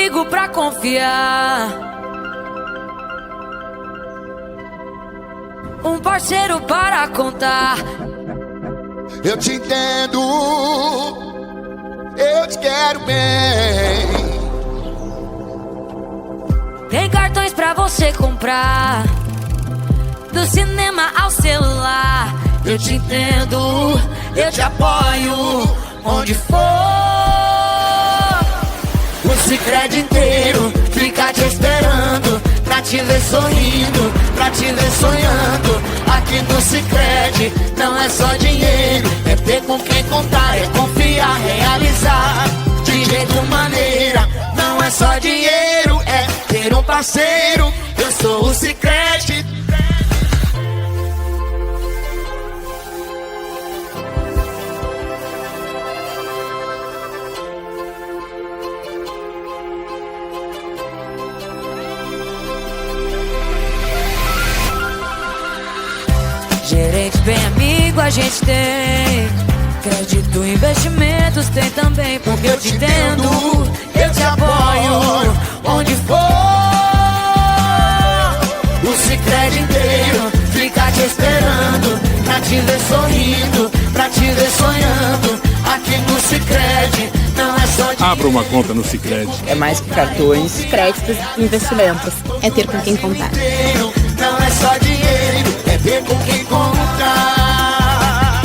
amigo pra confiar, um parceiro para contar. Eu te entendo, eu te quero bem. Tem cartões pra você comprar, do cinema ao celular. Eu te entendo, eu te apoio, onde for. O Sicredi inteiro fica te esperando, pra te ver sorrindo, pra te ver sonhando. Aqui no Sicredi não é só dinheiro, é ter com quem contar, é confiar, realizar de jeito maneira. Não é só dinheiro, é ter um parceiro. Eu sou o Sicredi. Gerente bem amigo a gente tem, crédito, investimentos tem também. Porque eu te entendo, eu te apoio, onde for. O Sicredi inteiro fica te esperando, pra te ver sorrindo, pra te ver sonhando. Aqui no Sicredi não é só dinheiro. Abra uma conta no Sicredi. É mais que cartões, créditos e investimentos. É ter com quem contar. Não é só dinheiro, é ter com quem contar.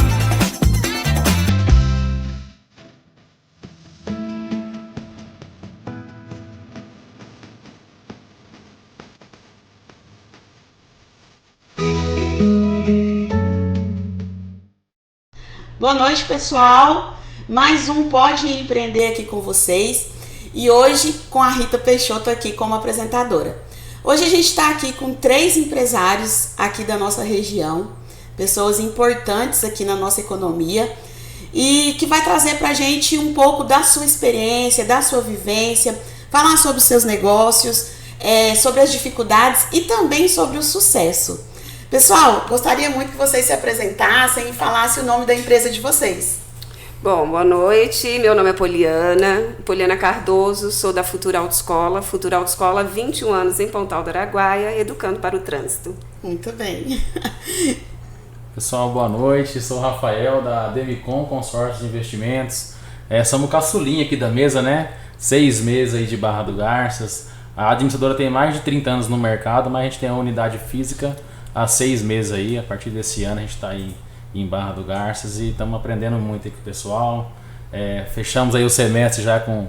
Boa noite, pessoal. Mais um Pode Empreender aqui com vocês. E hoje com a Rita Peixoto aqui como apresentadora. Hoje a gente está aqui com 3 empresários aqui da nossa região, pessoas importantes aqui na nossa economia e que vai trazer para a gente um pouco da sua experiência, da sua vivência, falar sobre os seus negócios, sobre as dificuldades e também sobre o sucesso. Pessoal, gostaria muito que vocês se apresentassem e falassem o nome da empresa de vocês. Bom, boa noite, meu nome é Poliana Cardoso, sou da Futura Autoescola, 21 anos em Pontal do Araguaia, educando para o trânsito. Muito bem. Pessoal, boa noite, sou o Rafael da Demicon Consórcio de Investimentos. Somos o caçulinha aqui da mesa, né? 6 meses aí de Barra do Garças. A administradora tem mais de 30 anos no mercado, mas a gente tem a unidade física há 6 meses aí. A partir desse ano a gente está aí em Barra do Garças e estamos aprendendo muito aqui com o pessoal. Fechamos aí o semestre já com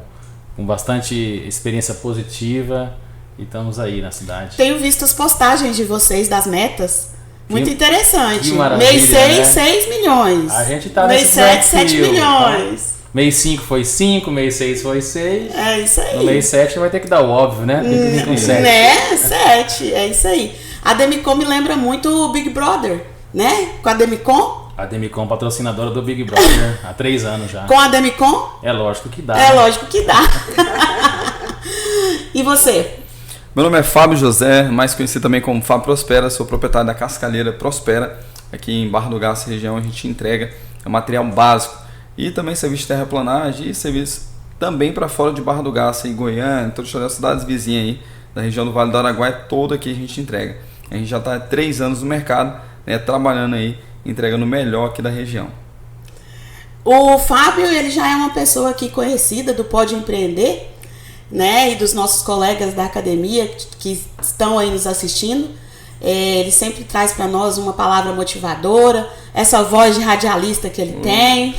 bastante experiência positiva e estamos aí na cidade. Tenho visto as postagens de vocês das metas, muito interessante. Mês 6, né? 6 milhões. A gente tá mês nesse 7, 7 desafio, milhões. Tá? Mês 5 foi 5, mês 6 foi 6. É isso aí. No mês 7 vai ter que dar o óbvio, né? Tem que vir com 7. Né? 7, é isso aí. A Demicon me lembra muito o Big Brother, né? Com a Demicon. A Demicon patrocinadora do Big Brother há 3 anos já. Com a Demicon? É lógico que dá. É lógico que dá. E você? Meu nome é Fábio José, mais conhecido também como Fábio Prospera, sou proprietário da Cascalheira Prospera. Aqui em Barra do Garças, região, a gente entrega material básico e também serviço de terraplanagem e serviço também para fora de Barra do Garças, em Goiânia, todas as cidades vizinhas aí, da região do Vale do Araguaia, toda aqui a gente entrega. A gente já está há 3 anos no mercado, né, trabalhando aí, entregando o melhor aqui da região. O Fábio, ele já é uma pessoa aqui conhecida do Pode Empreender, né, e dos nossos colegas da academia que estão aí nos assistindo. Ele sempre traz para nós uma palavra motivadora, essa voz de radialista que ele tem.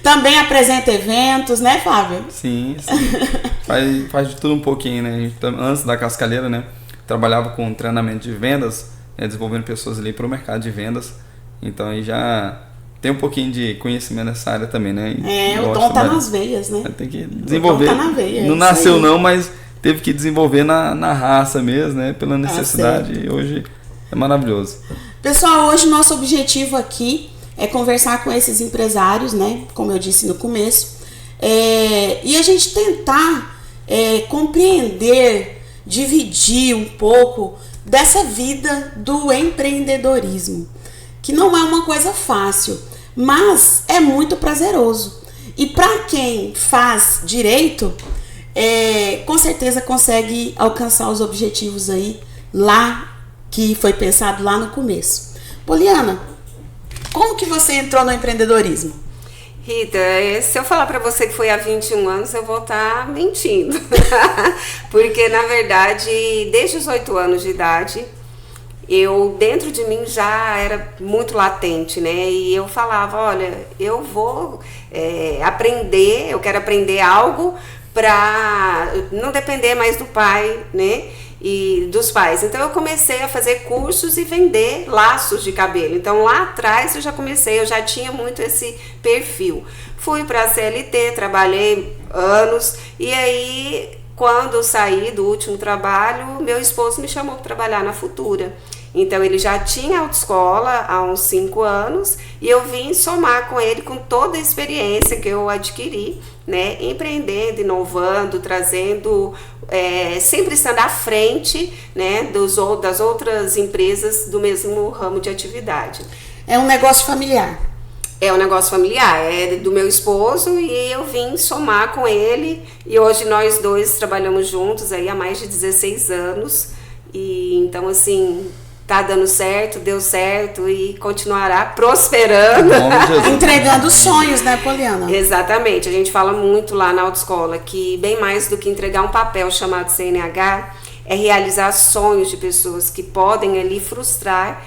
Também apresenta eventos, né, Fábio? Sim, sim. Faz de tudo um pouquinho, né? A gente, antes da Cascalheira, né, trabalhava com treinamento de vendas, né, desenvolvendo pessoas ali para o mercado de vendas. Então aí já tem um pouquinho de conhecimento nessa área também, né? O dom tá nas veias, né? Tem que desenvolver. O dom tá na veia, não nasceu aí, não, mas teve que desenvolver na raça mesmo, né? Pela necessidade. E hoje é maravilhoso. Pessoal, hoje o nosso objetivo aqui é conversar com esses empresários, né? Como eu disse no começo. E a gente tentar compreender, dividir um pouco dessa vida do empreendedorismo. Que não é uma coisa fácil, mas é muito prazeroso. E para quem faz direito, com certeza consegue alcançar os objetivos aí lá que foi pensado lá no começo. Poliana, como que você entrou no empreendedorismo? Rita, se eu falar para você que foi há 21 anos, eu vou estar mentindo. Porque, na verdade, desde os 8 anos de idade, dentro de mim já era muito latente, né? E eu falava, olha, eu vou aprender, eu quero aprender algo para não depender mais do pai, né? E dos pais. Então eu comecei a fazer cursos e vender laços de cabelo. Então lá atrás eu já tinha muito esse perfil. Fui para a CLT, trabalhei anos e aí quando eu saí do último trabalho, meu esposo me chamou para trabalhar na Futura. Então ele já tinha autoescola há uns 5 anos e eu vim somar com ele com toda a experiência que eu adquiri, né, empreendendo, inovando, trazendo, sempre estando à frente, né, das outras empresas do mesmo ramo de atividade. É um negócio familiar. É um negócio familiar, é do meu esposo e eu vim somar com ele e hoje nós dois trabalhamos juntos aí há mais de 16 anos e então assim... Tá dando certo, deu certo e continuará prosperando. Entregando sonhos, né, Poliana? Exatamente. A gente fala muito lá na autoescola que bem mais do que entregar um papel chamado CNH é realizar sonhos de pessoas que podem ali frustrar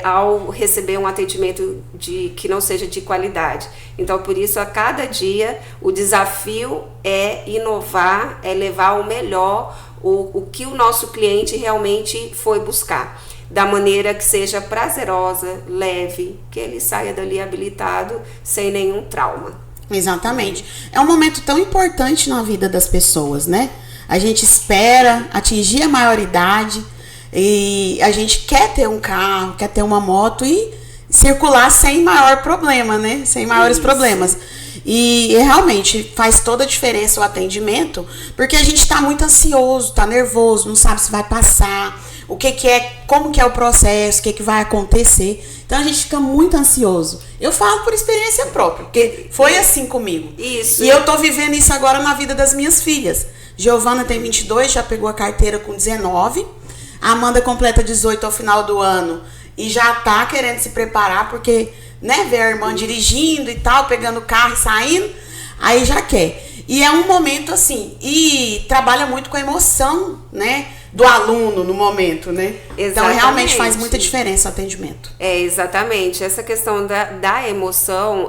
ao receber um atendimento que não seja de qualidade. Então, por isso, a cada dia, o desafio é inovar, é levar o melhor, o que o nosso cliente realmente foi buscar. Da maneira que seja prazerosa, leve, que ele saia dali habilitado sem nenhum trauma. Exatamente. É um momento tão importante na vida das pessoas, né? A gente espera atingir a maioridade e a gente quer ter um carro, quer ter uma moto e circular sem maior problema, né? Sem maiores problemas. E realmente faz toda a diferença o atendimento, porque a gente tá muito ansioso, tá nervoso, não sabe se vai passar, o que é, como que é o processo, o que vai acontecer. Então a gente fica muito ansioso. Eu falo por experiência própria, porque foi assim comigo. Isso. E eu tô vivendo isso agora na vida das minhas filhas. Giovana tem 22, já pegou a carteira com 19. A Amanda completa 18 ao final do ano e já tá querendo se preparar, porque, né, ver a irmã dirigindo e tal, pegando o carro e saindo, aí já quer. E é um momento assim, e trabalha muito com a emoção, né, do aluno no momento, né? Exatamente. Então realmente faz muita diferença o atendimento. Exatamente. Essa questão da emoção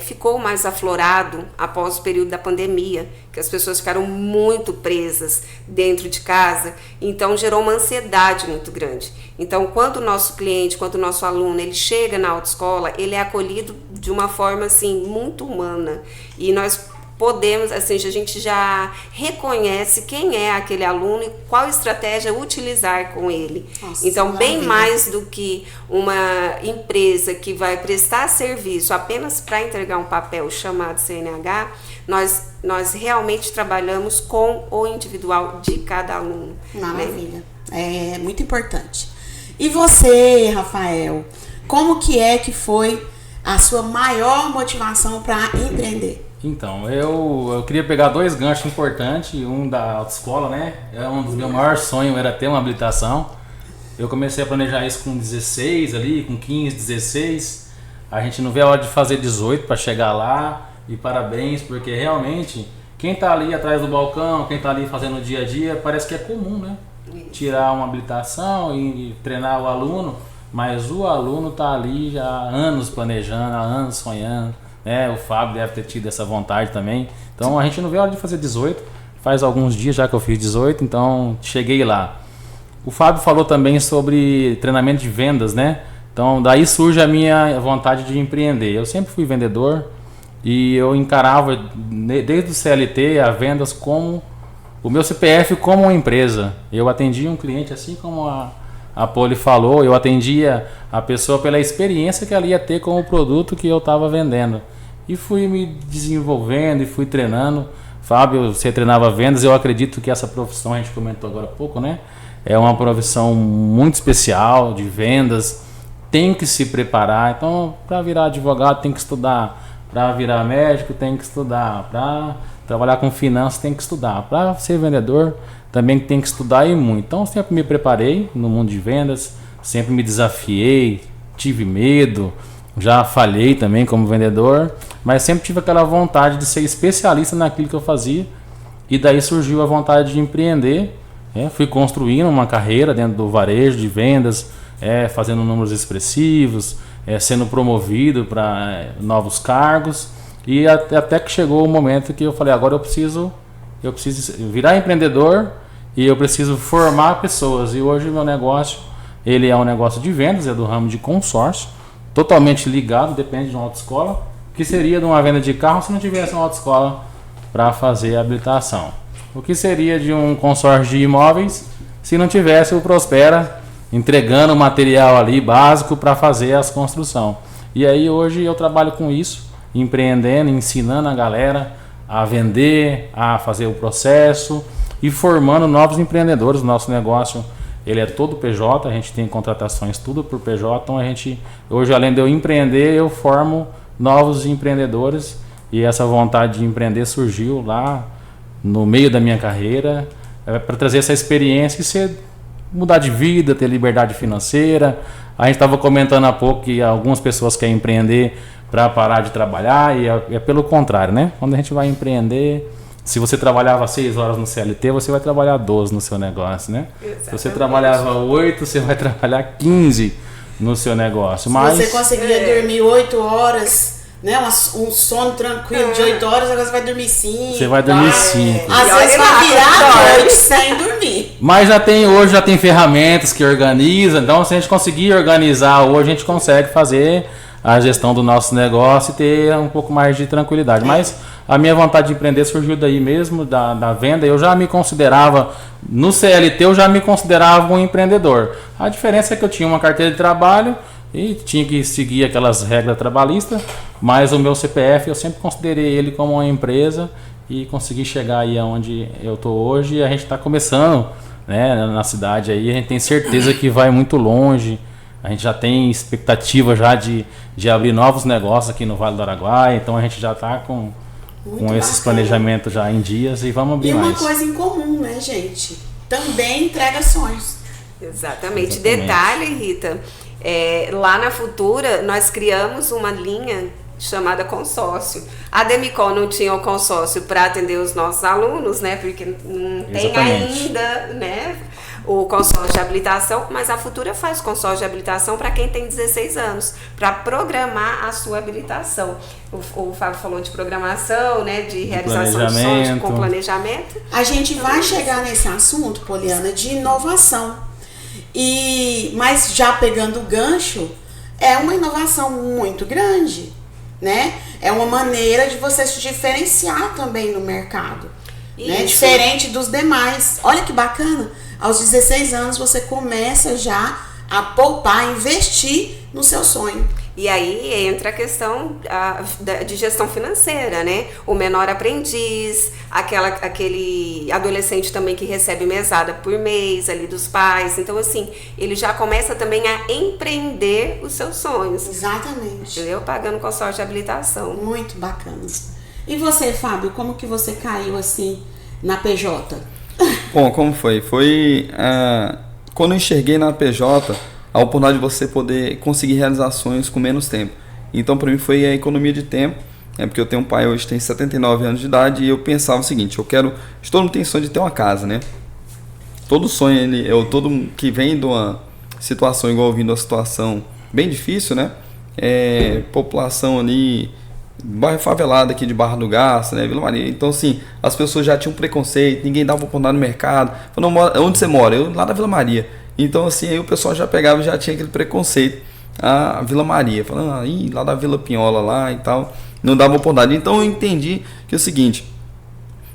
ficou mais aflorado após o período da pandemia, que as pessoas ficaram muito presas dentro de casa, então gerou uma ansiedade muito grande. Então, quando o nosso cliente, quando o nosso aluno, ele chega na autoescola, ele é acolhido de uma forma assim muito humana. E nós podemos, assim, a gente já reconhece quem é aquele aluno e qual estratégia utilizar com ele. Nossa, então, bem maravilha. mais do que uma empresa que vai prestar serviço apenas para entregar um papel chamado CNH, nós realmente trabalhamos com o individual de cada aluno. Maravilha. É muito importante. E você, Rafael, como que foi a sua maior motivação para empreender? Então, eu queria pegar 2 ganchos importantes, um da autoescola, né? Um dos meus maiores sonhos era ter uma habilitação. Eu comecei a planejar isso com 16 ali, com 15, 16. A gente não vê a hora de fazer 18 para chegar lá. E parabéns, porque realmente quem tá ali atrás do balcão, quem tá ali fazendo o dia a dia, parece que é comum, né? Tirar uma habilitação e treinar o aluno, mas o aluno tá ali já há anos planejando, há anos sonhando. O Fábio deve ter tido essa vontade também. Então a gente não vê a hora de fazer 18. Faz alguns dias já que eu fiz 18, então cheguei lá. O Fábio falou também sobre treinamento de vendas, né? Então daí surge a minha vontade de empreender. Eu sempre fui vendedor e eu encarava desde o CLT a vendas como o meu CPF como uma empresa. Eu atendia um cliente assim como a Poli falou, eu atendia a pessoa pela experiência que ela ia ter com o produto que eu estava vendendo. E fui me desenvolvendo e fui treinando. Fábio, você treinava vendas, eu acredito que essa profissão, a gente comentou agora há pouco, né? É uma profissão muito especial de vendas, tem que se preparar. Então, para virar advogado tem que estudar, para virar médico tem que estudar, para trabalhar com finanças tem que estudar. Para ser vendedor também tem que estudar e muito. Então sempre me preparei no mundo de vendas, sempre me desafiei, tive medo, já falhei também como vendedor, mas sempre tive aquela vontade de ser especialista naquilo que eu fazia. E daí surgiu a vontade de empreender. Fui construindo uma carreira dentro do varejo de vendas, fazendo números expressivos, sendo promovido para novos cargos. E até que chegou o momento que eu falei, agora eu preciso virar empreendedor e eu preciso formar pessoas. E hoje o meu negócio, ele é um negócio de vendas, é do ramo de consórcio, totalmente ligado, depende de uma autoescola, que seria de uma venda de carro se não tivesse uma autoescola para fazer a habilitação. O que seria de um consórcio de imóveis se não tivesse o Prospera entregando material ali básico para fazer as construções. E aí hoje eu trabalho com isso, empreendendo, ensinando a galera a vender, a fazer o processo e formando novos empreendedores. Nosso negócio, ele é todo PJ, a gente tem contratações tudo por PJ, então hoje além de eu empreender, eu formo novos empreendedores e essa vontade de empreender surgiu lá no meio da minha carreira, para trazer essa experiência e mudar de vida, ter liberdade financeira. A gente estava comentando há pouco que algumas pessoas querem empreender para parar de trabalhar e é pelo contrário, né? Quando a gente vai empreender, se você trabalhava 6 horas no CLT, você vai trabalhar 12 no seu negócio, né? Exatamente. Se você trabalhava 8, você vai trabalhar 15 no seu negócio. Se você conseguia dormir 8 horas... né? Um sono tranquilo de 8 horas, agora você vai dormir 5. Você vai dormir 5. Às vezes vai virar a noite sem dormir. Mas hoje já tem ferramentas que organizam, então se a gente conseguir organizar hoje, a gente consegue fazer a gestão do nosso negócio e ter um pouco mais de tranquilidade. Mas a minha vontade de empreender surgiu daí mesmo, da venda. Eu já me considerava, no CLT eu já me considerava um empreendedor. A diferença é que eu tinha uma carteira de trabalho e tinha que seguir aquelas regras trabalhistas, mas o meu CPF eu sempre considerei ele como uma empresa e consegui chegar aí aonde eu tô hoje. E a gente está começando, né, na cidade aí, a gente tem certeza que vai muito longe, a gente já tem expectativa já de abrir novos negócios aqui no Vale do Araguaia, então a gente já está com esses planejamentos já em dias e vamos abrir mais. E uma coisa em comum, né, gente? Também entrega sonhos. Exatamente. Detalhe, Rita, lá na Futura nós criamos uma linha chamada consórcio. A Demicon não tinha o consórcio para atender os nossos alunos, né? Porque não tem ainda, né, o consórcio de habilitação, mas a Futura faz consórcio de habilitação para quem tem 16 anos, para programar a sua habilitação. O Fábio falou de programação, né, de realização de sonhos com planejamento. A gente vai chegar nesse assunto, Poliana, de inovação. Mas já pegando o gancho, é uma inovação muito grande, né? É uma maneira de você se diferenciar também no mercado, né? Diferente dos demais. Olha que bacana, aos 16 anos você começa já a poupar, a investir no seu sonho. E aí entra a questão de gestão financeira, né? O menor aprendiz, aquele adolescente também que recebe mesada por mês ali dos pais. Então, assim, ele já começa também a empreender os seus sonhos. Exatamente. Entendeu? Pagando consórcio de habilitação. Muito bacana. E você, Fábio, como que você caiu assim na PJ? Bom, como foi? Foi quando eu enxerguei na PJ a oportunidade de você poder conseguir realizações com menos tempo. Então, para mim, foi a economia de tempo, porque eu tenho um pai hoje, tem 79 anos de idade, e eu pensava o seguinte, todo mundo tem sonho de ter uma casa, né? Todo sonho, todo que vem de uma situação igual vindo uma situação bem difícil, né? População ali, bairro favelado aqui de Barra do Garça, né? Vila Maria. Então, assim, as pessoas já tinham preconceito, ninguém dava oportunidade no mercado. Falando, onde você mora? Eu lá na Vila Maria. Então, assim, aí o pessoal já pegava e já tinha aquele preconceito, a Vila Maria, falando, lá da Vila Pinhola lá e tal, não dava oportunidade. Então eu entendi que é o seguinte,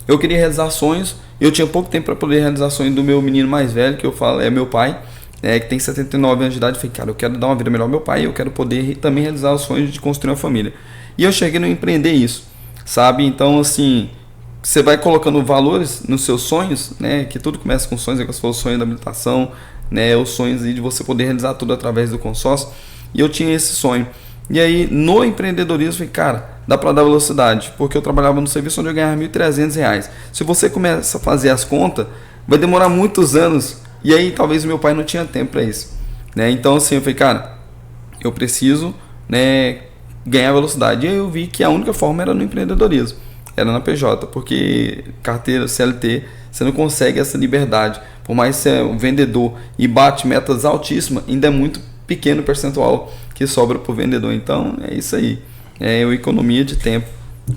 eu queria realizar sonhos, eu tinha pouco tempo para poder realizar sonhos do meu menino mais velho, que eu falo, é meu pai, que tem 79 anos de idade. Eu falei, cara, eu quero dar uma vida melhor ao meu pai, eu quero poder também realizar os sonhos de construir uma família. E eu cheguei a empreender isso, sabe? Então, assim, você vai colocando valores nos seus sonhos, né? Que tudo começa com sonhos, que você falou, o sonho da habilitação, né, os sonhos de você poder realizar tudo através do consórcio. E eu tinha esse sonho. E aí, no empreendedorismo, eu falei, cara, dá para dar velocidade, porque eu trabalhava no serviço onde eu ganhava R$1.300. Se você começa a fazer as contas, vai demorar muitos anos. E aí, talvez meu pai não tinha tempo para isso, né? Então, assim, eu falei, cara, eu preciso, né, ganhar velocidade. E aí eu vi que a única forma era no empreendedorismo, era na PJ, porque carteira CLT, você não consegue essa liberdade. Por mais que você é um vendedor e bate metas altíssimas, ainda é muito pequeno o percentual que sobra para o vendedor. Então, é isso aí. É a economia de tempo.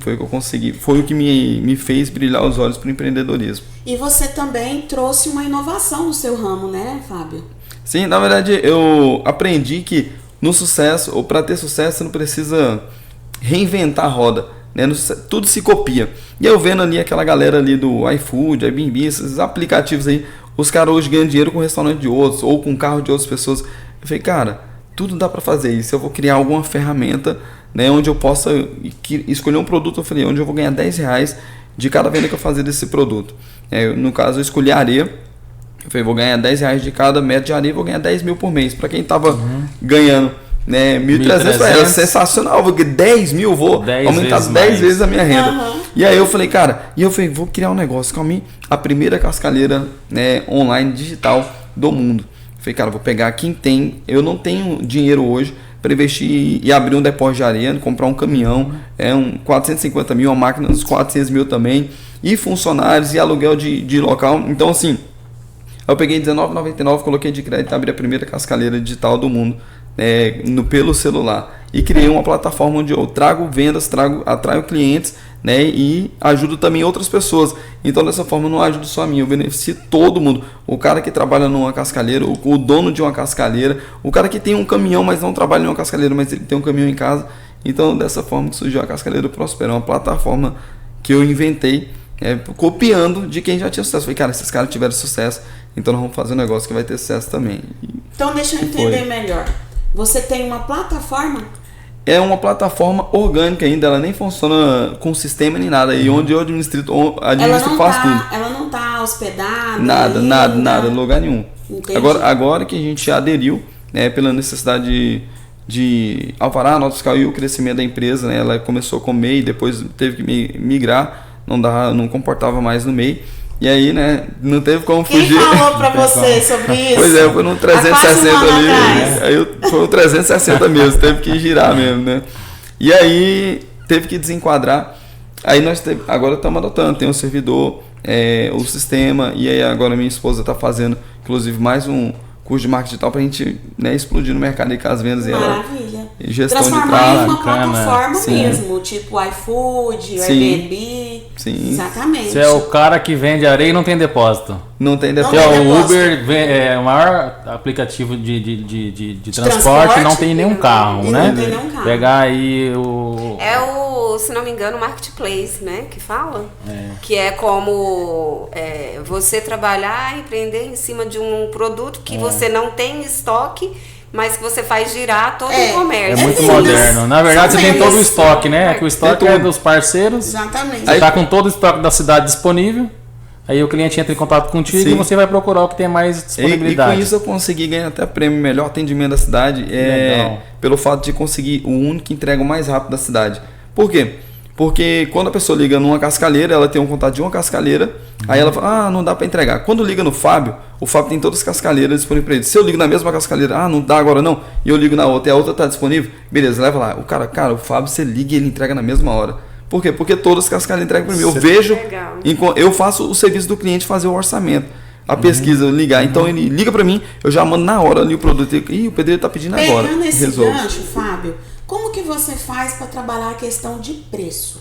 Foi o que eu consegui. Foi o que me fez brilhar os olhos para o empreendedorismo. E você também trouxe uma inovação no seu ramo, né, Fábio? Sim, na verdade, eu aprendi que no sucesso, ou para ter sucesso, você não precisa reinventar a roda, né? Tudo se copia. E eu vendo ali aquela galera ali do iFood, Airbnb, esses aplicativos aí, os caras hoje ganham dinheiro com o restaurante de outros, ou com o carro de outras pessoas. Eu falei, cara, tudo dá para fazer isso. Eu vou criar alguma ferramenta, né, onde eu possa escolher um produto. Eu falei, onde eu vou ganhar R$10 de cada venda que eu fazer desse produto. No caso, eu escolhi areia. Eu falei, vou ganhar R$10 de cada metro de areia, vou ganhar 10 mil por mês. Para quem tava ganhando, né, 1.300, era sensacional. Vou ganhar 10 mil, vou aumentar 10 vezes a minha renda. E aí eu falei, cara, vou criar um negócio com a primeira cascalheira, né, online digital do mundo. Eu falei, cara, vou pegar quem tem. Eu não tenho dinheiro hoje para investir e abrir um depósito de areia, comprar um caminhão, 450 mil, uma máquina dos 400 mil também, e funcionários e aluguel de local. Então, assim, eu peguei R$19,99, coloquei de crédito, abri a primeira cascalheira digital do mundo, pelo celular, e criei uma plataforma onde eu trago vendas, atraio clientes, né, e ajudo também outras pessoas. Então, dessa forma, eu não ajudo só a mim, eu beneficio todo mundo. O cara que trabalha numa cascalheira, o dono de uma cascalheira, o cara que tem um caminhão, mas não trabalha em uma cascalheira, mas ele tem um caminhão em casa. Então, dessa forma que surgiu a Cascalheira Prospera, uma plataforma que eu inventei, copiando de quem já tinha sucesso. Falei, cara, esses caras tiveram sucesso, então nós vamos fazer um negócio que vai ter sucesso também. Então, deixa eu entender melhor. Você tem uma plataforma? É uma plataforma orgânica ainda, ela nem funciona com sistema nem nada. E onde eu administro faz tudo. Ela não está hospedada? Nada, lugar nenhum. Agora que a gente aderiu, né, pela necessidade de alvará, nota fiscal e o crescimento da empresa, né, ela começou com MEI, depois teve que migrar, não comportava mais no MEI. E aí, né, não teve como fugir. Quem falou pra você sobre isso? Pois é, foi no 360 ali, né? Aí foi no 360 mesmo, teve que girar mesmo, né? E aí, teve que desenquadrar. Aí agora estamos adotando, tem um servidor, o sistema, e aí agora minha esposa está fazendo, inclusive, mais um curso de marketing digital pra gente, né, explodir no mercado aí com as vendas. Maravilha. E gestão transformar de tráfego. em uma plataforma Sim. mesmo, tipo iFood, Airbnb. Sim. Exatamente. Você é o cara que vende areia e não tem depósito. Não tem Não depósito. tem O depósito. Uber é o maior aplicativo de transporte, não tem nenhum carro, Ele né? não tem nenhum carro. Pegar aí o... Se não me engano, o Marketplace, né? Que fala. Que é como você trabalhar e empreender em cima de um produto que você não tem estoque, mas que você faz girar todo o comércio. É muito vendas. moderno. Na verdade, São você tem vendas. todo o estoque, né? Que o estoque é dos parceiros. Exatamente. Você está com todo o estoque da cidade disponível. Aí o cliente entra em contato contigo Sim. e você vai procurar o que tem mais disponibilidade. E com isso eu consegui ganhar até prêmio melhor atendimento da cidade, Legal. pelo fato de conseguir o único que entrega o mais rápido da cidade. Por quê? Porque quando a pessoa liga numa cascalheira, ela tem um contato de uma cascalheira, aí ela fala, não dá para entregar. Quando liga no Fábio, o Fábio tem todas as cascalheiras disponíveis para ele. Se eu ligo na mesma cascalheira, não dá agora não, e eu ligo na outra e a outra está disponível, beleza, leva lá. O cara, o Fábio, você liga e ele entrega na mesma hora. Por quê? Porque todas as cascalheiras entregam para mim. Eu vejo, eu faço o serviço do cliente fazer o orçamento, a pesquisa, ligar. Então ele liga para mim, eu já mando na hora ali o produto. O pedreiro está pedindo agora. Pegando esse Resolve. gancho, Fábio, como que você faz para trabalhar a questão de preço?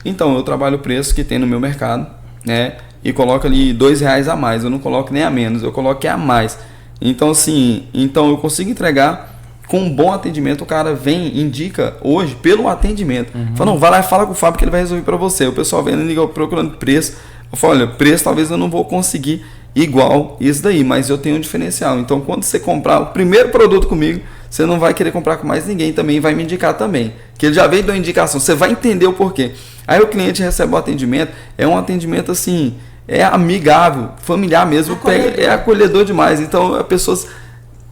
Então, eu trabalho o preço que tem no meu mercado, né? E coloco ali R$2 a mais. Eu não coloco nem a menos, eu coloco a mais. Então, assim, eu consigo entregar com um bom atendimento. O cara vem, indica hoje pelo atendimento. Fala, não, vai lá e fala com o Fábio que ele vai resolver para você. O pessoal vem e liga procurando preço. Eu falo, olha, preço talvez eu não vou conseguir igual isso daí, mas eu tenho um diferencial. Então, quando você comprar o primeiro produto comigo, você não vai querer comprar com mais ninguém, também vai me indicar também. Que ele já veio da indicação, você vai entender o porquê. Aí o cliente recebe o atendimento, é um atendimento assim, amigável, familiar mesmo, é acolhedor demais. Então a pessoa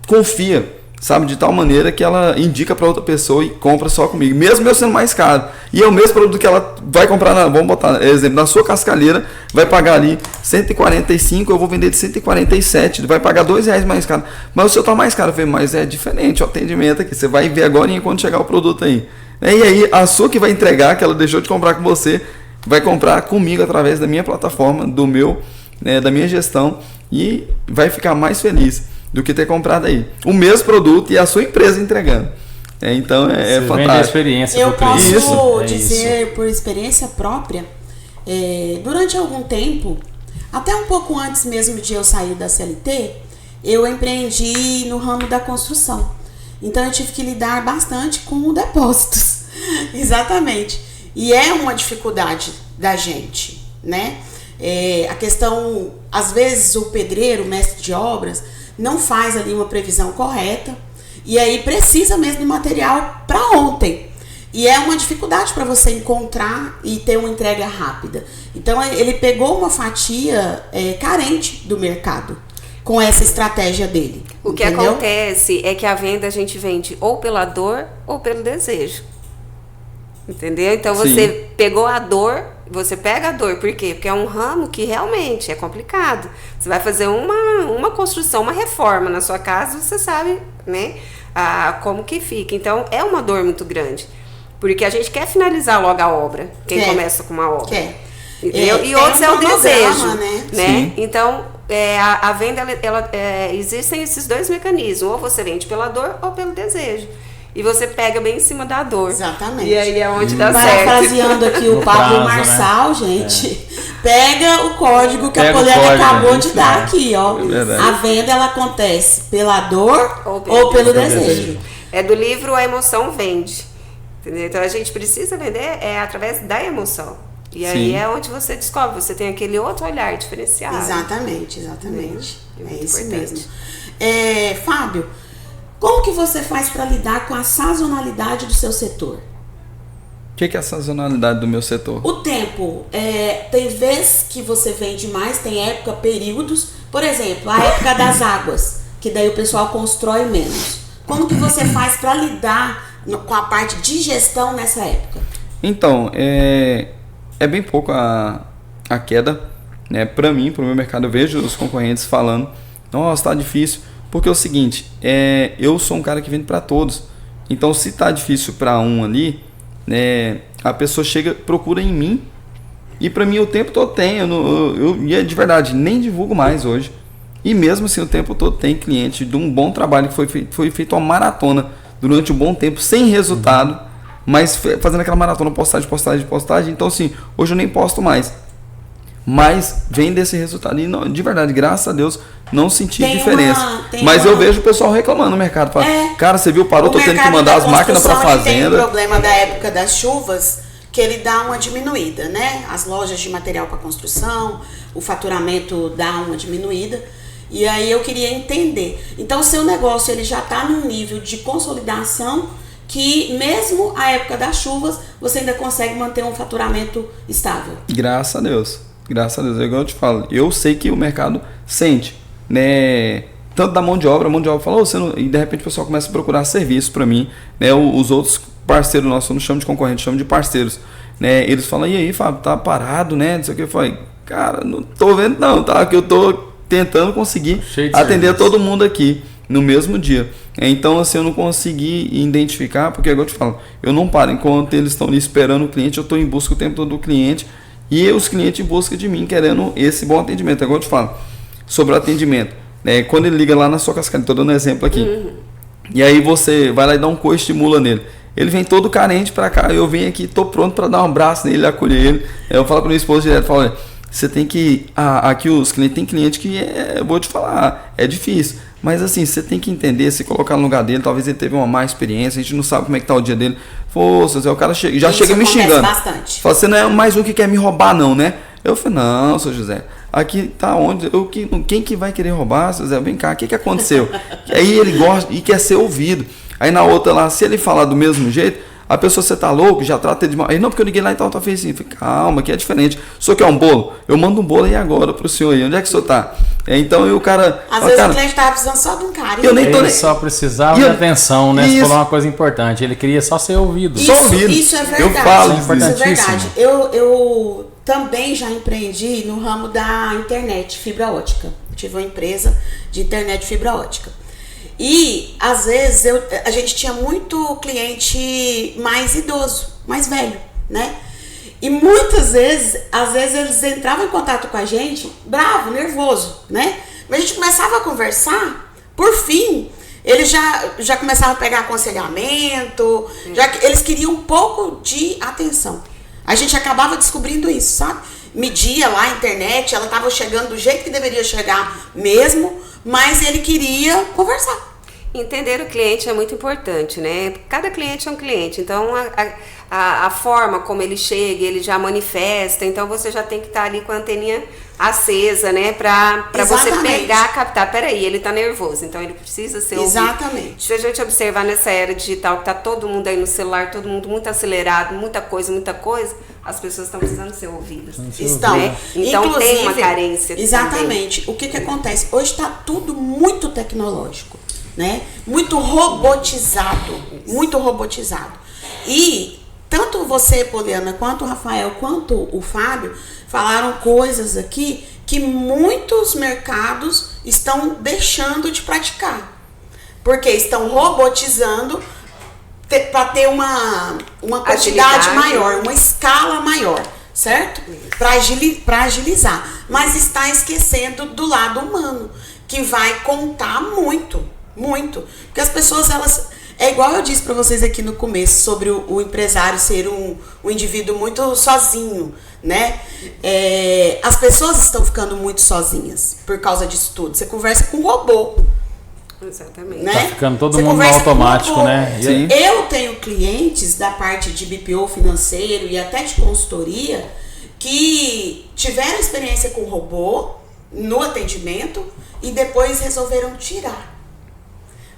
confia. sabe, de tal maneira que ela indica para outra pessoa e compra só comigo, mesmo eu sendo mais caro. E é o mesmo produto que ela vai comprar, vamos botar exemplo, na sua cascalheira, vai pagar ali 145, eu vou vender de 147, vai pagar R$2 mais caro. Mas o seu tá mais caro. Eu falei, mas é diferente o atendimento aqui, você vai ver agora quando chegar o produto aí. E aí a sua que vai entregar, que ela deixou de comprar com você, vai comprar comigo através da minha plataforma, do meu, da minha gestão, e vai ficar mais feliz do que ter comprado aí o mesmo produto e a sua empresa entregando. Então é Você fantástico. vende a experiência. Eu posso Isso. dizer por experiência própria, durante algum tempo, até um pouco antes mesmo de eu sair da CLT, eu empreendi no ramo da construção. Então eu tive que lidar bastante com depósitos. Exatamente. E é uma dificuldade da gente, né? A questão, às vezes o pedreiro, o mestre de obras, não faz ali uma previsão correta e aí precisa mesmo de material para ontem. E é uma dificuldade para você encontrar e ter uma entrega rápida. Então ele pegou uma fatia carente do mercado com essa estratégia dele. O que acontece é que a venda a gente vende ou pela dor ou pelo desejo. Entendeu? Então você pegou a dor, você pega a dor, por quê? Porque é um ramo que realmente é complicado. Você vai fazer uma construção, uma reforma na sua casa, você sabe, né, como que fica. Então é uma dor muito grande, porque a gente quer finalizar logo a obra, quem começa com uma obra. Entendeu? E outros é o desejo, né? Então a venda, existem esses dois mecanismos, ou você vende pela dor ou pelo desejo. E você pega bem em cima da dor. Exatamente. E aí é onde dá certo. Parafraseando aqui o Pablo Marçal, gente, pega o código que a Poliana acabou de dar aqui, ó. A venda, ela acontece pela dor ou pelo desejo. É do livro A Emoção Vende. Entendeu? Então a gente precisa vender através da emoção. E aí é onde você descobre, você tem aquele outro olhar diferenciado. Exatamente. É isso importante. mesmo. Fábio, como que você faz para lidar com a sazonalidade do seu setor? O que é a sazonalidade do meu setor? O tempo. Tem vezes que você vende mais, tem época, períodos. Por exemplo, a época das águas, que daí o pessoal constrói menos. Como que você faz para lidar com a parte de gestão nessa época? Então, é bem pouco a queda, né? Para mim, para o meu mercado, eu vejo os concorrentes falando, nossa, tá difícil. Porque é o seguinte, eu sou um cara que vende para todos. Então, se tá difícil para um ali, a pessoa chega, procura em mim. E para mim o tempo todo tem. Eu de verdade nem divulgo mais hoje. E mesmo assim o tempo todo tem cliente de um bom trabalho que foi feito uma maratona durante um bom tempo sem resultado, mas fazendo aquela maratona, postagem. Então assim, hoje eu nem posto mais. Mas vem desse resultado. E não, de verdade, graças a Deus, não senti diferença. Mas eu vejo o pessoal reclamando no mercado. Fala, cara, você viu, parou, tô tendo que mandar as máquinas para fazenda. Tem o problema da época das chuvas, que ele dá uma diminuída, né? As lojas de material para construção, o faturamento dá uma diminuída. E aí eu queria entender. Então, o seu negócio ele já está num nível de consolidação que mesmo a época das chuvas, você ainda consegue manter um faturamento estável. Graças a Deus. Graças a Deus, é igual eu te falo, eu sei que o mercado sente, né? Tanto da mão de obra, fala, e de repente o pessoal começa a procurar serviço para mim, né? Os outros parceiros nossos, eu não chamo de concorrente, chamo de parceiros, né? Eles falam, e aí, Fábio, tá parado, né? Não sei o que. Eu falei, cara, não tô vendo não, tá? Que eu tô tentando conseguir atender todo mundo aqui no mesmo dia. Então, assim, eu não consegui identificar, porque igual eu te falo, eu não paro, enquanto eles estão ali esperando o cliente, eu estou em busca o tempo todo do cliente. E os clientes em busca de mim, querendo esse bom atendimento. É igual eu te falo, sobre o atendimento. Quando ele liga lá na sua cascalheira, estou dando um exemplo aqui. E aí você vai lá e dá um coice, estimula nele. Ele vem todo carente para cá, eu venho aqui, estou pronto para dar um abraço nele, acolher ele. Eu falo para minha esposa direto, falo, olha, você tem que... aqui os clientes, tem cliente que eu vou te falar, é difícil. Mas assim, você tem que entender, se colocar no lugar dele, talvez ele teve uma má experiência, a gente não sabe como é que tá o dia dele. Força, o cara chega me xingando. Bastante. Fala, você não é mais um que quer me roubar não, né? Eu falei, não, seu José, aqui tá onde? Quem que vai querer roubar, seu José? Vem cá, o que aconteceu? Aí ele gosta e quer ser ouvido. Aí na outra lá, se ele falar do mesmo jeito, A pessoa, você tá louco, já trata ele de mal. Aí, não, porque eu liguei lá e tal, tá fez assim. Eu falei, calma, que é diferente. O senhor quer um bolo? Eu mando um bolo aí agora pro senhor aí. Onde é que o senhor tá? Então, aí o cara... Às vezes o cliente tava precisando só de um carinho. Eu nem tô Ele só precisava de atenção, né? Você Isso. falou uma coisa importante. Ele queria só ser ouvido. Isso, Só ouvido. isso é verdade. Eu falo isso é importantíssimo. verdade. Eu também já empreendi no ramo da internet, fibra ótica. Eu tive uma empresa de internet fibra ótica. E, às vezes, a gente tinha muito cliente mais idoso, mais velho, né? E muitas vezes, às vezes, eles entravam em contato com a gente bravo, nervoso, né? Mas a gente começava a conversar, por fim, eles já começavam a pegar aconselhamento, eles queriam um pouco de atenção. A gente acabava descobrindo isso, sabe? Media lá a internet, ela estava chegando do jeito que deveria chegar mesmo, mas ele queria conversar. Entender o cliente é muito importante, né? Cada cliente é um cliente, então a forma como ele chega, ele já manifesta, então você já tem que estar ali com a anteninha acesa, né? Pra você pegar, captar, peraí, ele tá nervoso, então ele precisa ser ouvido. Exatamente. Se a gente observar nessa era digital, que tá todo mundo aí no celular, todo mundo muito acelerado, muita coisa, as pessoas estão precisando ser ouvidas. Estão. Né? Então tem uma carência. Exatamente. Também. O que acontece? Hoje está tudo muito tecnológico, né? Muito robotizado. Muito robotizado. E tanto você, Poliana, quanto o Rafael, quanto o Fábio, falaram coisas aqui que muitos mercados estão deixando de praticar. Porque estão robotizando para ter uma quantidade maior, uma escala maior, certo? Para agilizar. Mas está esquecendo do lado humano, que vai contar muito, muito. Porque as pessoas, elas... É igual eu disse para vocês aqui no começo, sobre o empresário ser um indivíduo muito sozinho, né? As pessoas estão ficando muito sozinhas por causa disso tudo. Você conversa com um robô. Exatamente. Né? Tá ficando todo mundo no automático, né? Sim. Eu tenho clientes da parte de BPO financeiro e até de consultoria que tiveram experiência com robô no atendimento e depois resolveram tirar.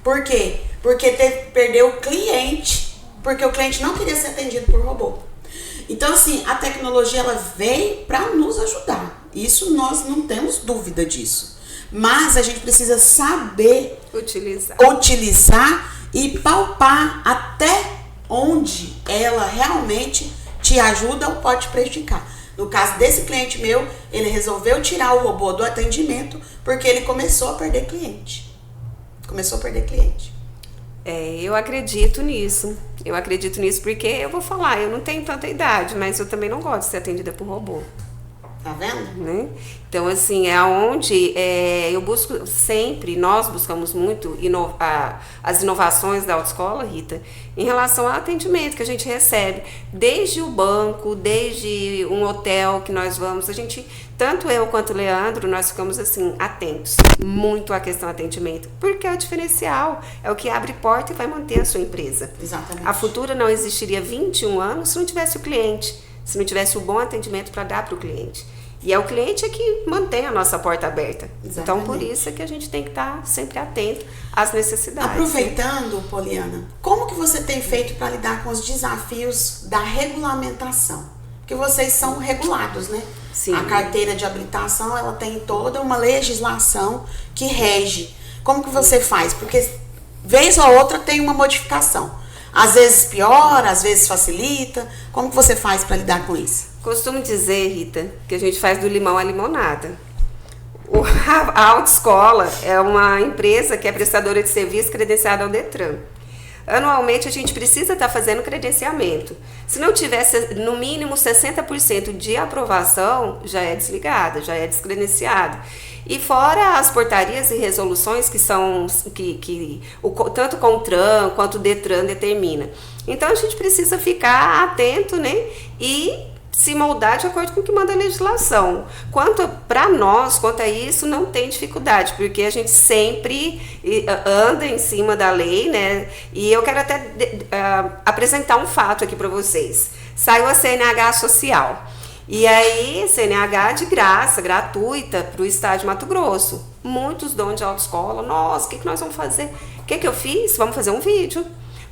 Por quê? Porque perdeu o cliente, porque o cliente não queria ser atendido por robô. Então, assim, a tecnologia ela veio para nos ajudar. Isso nós não temos dúvida disso. Mas a gente precisa saber utilizar e palpar até onde ela realmente te ajuda ou pode te prejudicar. No caso desse cliente meu, ele resolveu tirar o robô do atendimento porque ele começou a perder cliente. Eu acredito nisso. Porque eu vou falar, eu não tenho tanta idade, mas eu também não gosto de ser atendida por robô. Tá vendo? Né? Então, assim, é onde eu busco sempre, nós buscamos muito as inovações da autoescola, Rita, em relação ao atendimento que a gente recebe, desde o banco, desde um hotel que nós vamos, tanto eu quanto o Leandro, nós ficamos assim, atentos, muito à questão do atendimento, porque é o diferencial, é o que abre porta e vai manter a sua empresa. Exatamente. A Futura não existiria 21 anos se não tivesse o cliente, se não tivesse o bom atendimento para dar para o cliente. E é o cliente que mantém a nossa porta aberta. Exatamente. Então, por isso é que a gente tem que estar sempre atento às necessidades. Aproveitando, Poliana, como que você tem feito para lidar com os desafios da regulamentação? Porque vocês são regulados, né? Sim. A carteira de habilitação, ela tem toda uma legislação que rege. Como que você faz? Porque vez ou outra tem uma modificação. Às vezes piora, às vezes facilita. Como que você faz para lidar com isso? Costumo dizer, Rita, que a gente faz do limão à limonada. A autoescola é uma empresa que é prestadora de serviço credenciada ao Detran. Anualmente a gente precisa estar fazendo credenciamento. Se não tivesse no mínimo 60% de aprovação, já é desligada, já é descredenciada. E fora as portarias e resoluções que são tanto o CONTRAN quanto o DETRAN determina. Então a gente precisa ficar atento, né? E se moldar de acordo com o que manda a legislação. Quanto a isso, não tem dificuldade, porque a gente sempre anda em cima da lei, né? E eu quero até apresentar um fato aqui para vocês. Saiu a CNH social. E aí, CNH de graça, gratuita, para o estado de Mato Grosso. Muitos donos de autoescola, nossa, o que nós vamos fazer? O que eu fiz? Vamos fazer um vídeo.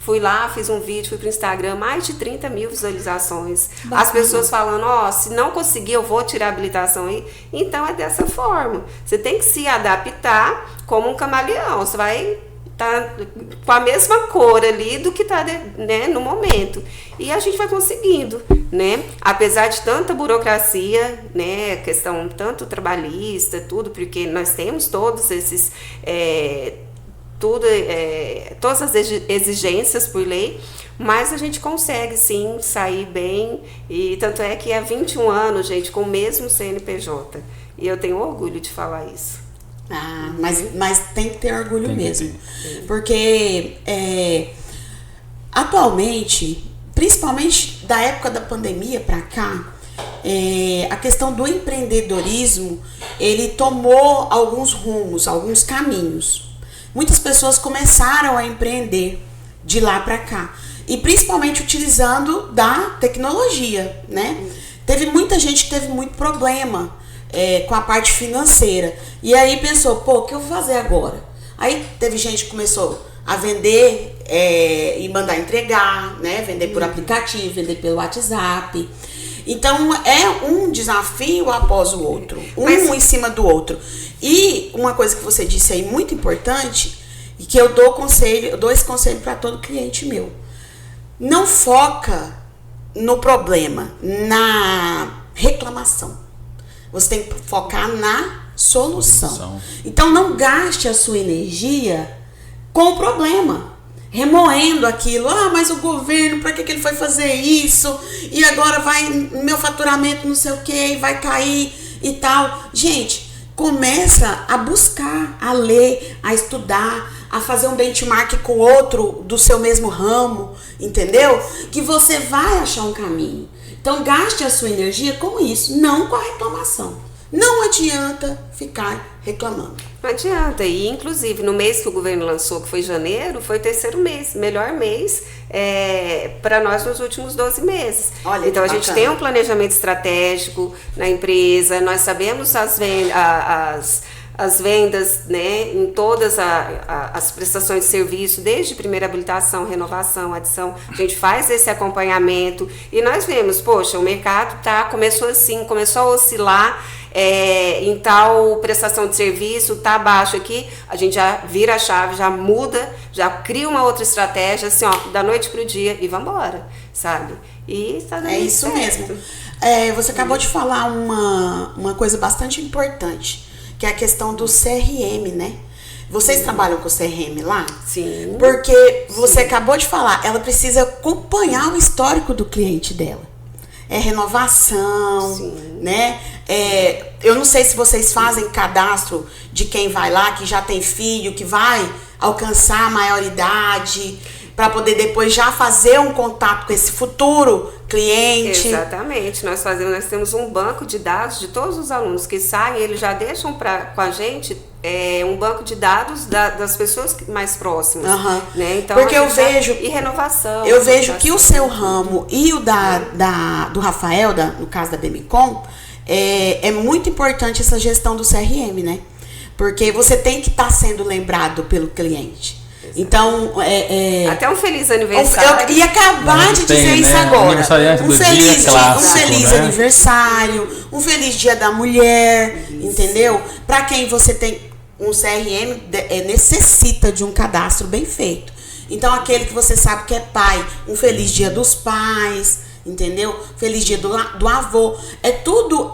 Fui lá, fiz um vídeo, fui pro Instagram, mais de 30 mil visualizações. As pessoas falando, se não conseguir, eu vou tirar a habilitação aí. Então é dessa forma. Você tem que se adaptar como um camaleão. Você vai estar com a mesma cor ali do que está, né, no momento. E a gente vai conseguindo, né? Apesar de tanta burocracia, né? Questão tanto trabalhista, tudo, porque nós temos todos esses... todas as exigências por lei, mas a gente consegue sim sair bem, e tanto é que há 21 anos, gente, com o mesmo CNPJ, e eu tenho orgulho de falar isso. Mas tem que ter orgulho mesmo, porque atualmente, principalmente da época da pandemia para cá, a questão do empreendedorismo, ele tomou alguns rumos, alguns caminhos. Muitas pessoas começaram a empreender de lá para cá. E principalmente utilizando da tecnologia, né? Teve muita gente que teve muito problema com a parte financeira. E aí pensou, o que eu vou fazer agora? Aí teve gente que começou a vender e mandar entregar, né? Vender por aplicativo, vender pelo WhatsApp. Então é um desafio após o outro, um em cima do outro. E uma coisa que você disse aí muito importante, e que eu dou esse conselho para todo cliente meu. Não foca no problema, na reclamação. Você tem que focar na solução. Então não gaste a sua energia com o problema, remoendo aquilo. Mas o governo, para que ele foi fazer isso? E agora meu faturamento não sei o que, vai cair e tal. Gente, começa a buscar, a ler, a estudar, a fazer um benchmark com outro do seu mesmo ramo, entendeu? Que você vai achar um caminho. Então gaste a sua energia com isso, não com a reclamação. Não adianta ficar reclamando. Não adianta. E, inclusive, no mês que o governo lançou, que foi janeiro, foi o terceiro mês, melhor mês para nós nos últimos 12 meses. Olha, então, a gente tem um planejamento estratégico na empresa, nós sabemos as vendas, né, em todas as prestações de serviço, desde primeira habilitação, renovação, adição, a gente faz esse acompanhamento e nós vemos, poxa, o mercado começou a oscilar, em tal prestação de serviço, tá baixo aqui, a gente já vira a chave, já muda, já cria uma outra estratégia, assim, da noite pro dia e vambora, sabe? E tá dando isso certo. mesmo. Você acabou de falar uma coisa bastante importante, que é a questão do CRM, né? Vocês trabalham com CRM lá? Sim. Porque você acabou de falar, ela precisa acompanhar o histórico do cliente dela. Renovação, sim, né? Eu não sei se vocês fazem cadastro de quem vai lá, que já tem filho, que vai alcançar a maioridade, para poder depois já fazer um contato com esse futuro cliente. Exatamente, nós temos um banco de dados de todos os alunos que saem, eles já deixam com a gente um banco de dados das pessoas mais próximas. Uhum. Né? Então, porque eu vejo... E renovação. Eu vejo que o seu ramo e o do Rafael, no caso da Demicon, é muito importante essa gestão do CRM, né? Porque você tem que estar sendo lembrado pelo cliente. Então, até um feliz aniversário. Eu ia acabar de dizer isso agora. Um feliz aniversário, um feliz dia da mulher, entendeu? Para quem você tem um CRM, necessita de um cadastro bem feito. Então, aquele que você sabe que é pai, um feliz dia dos pais, entendeu? Feliz dia do avô. Tudo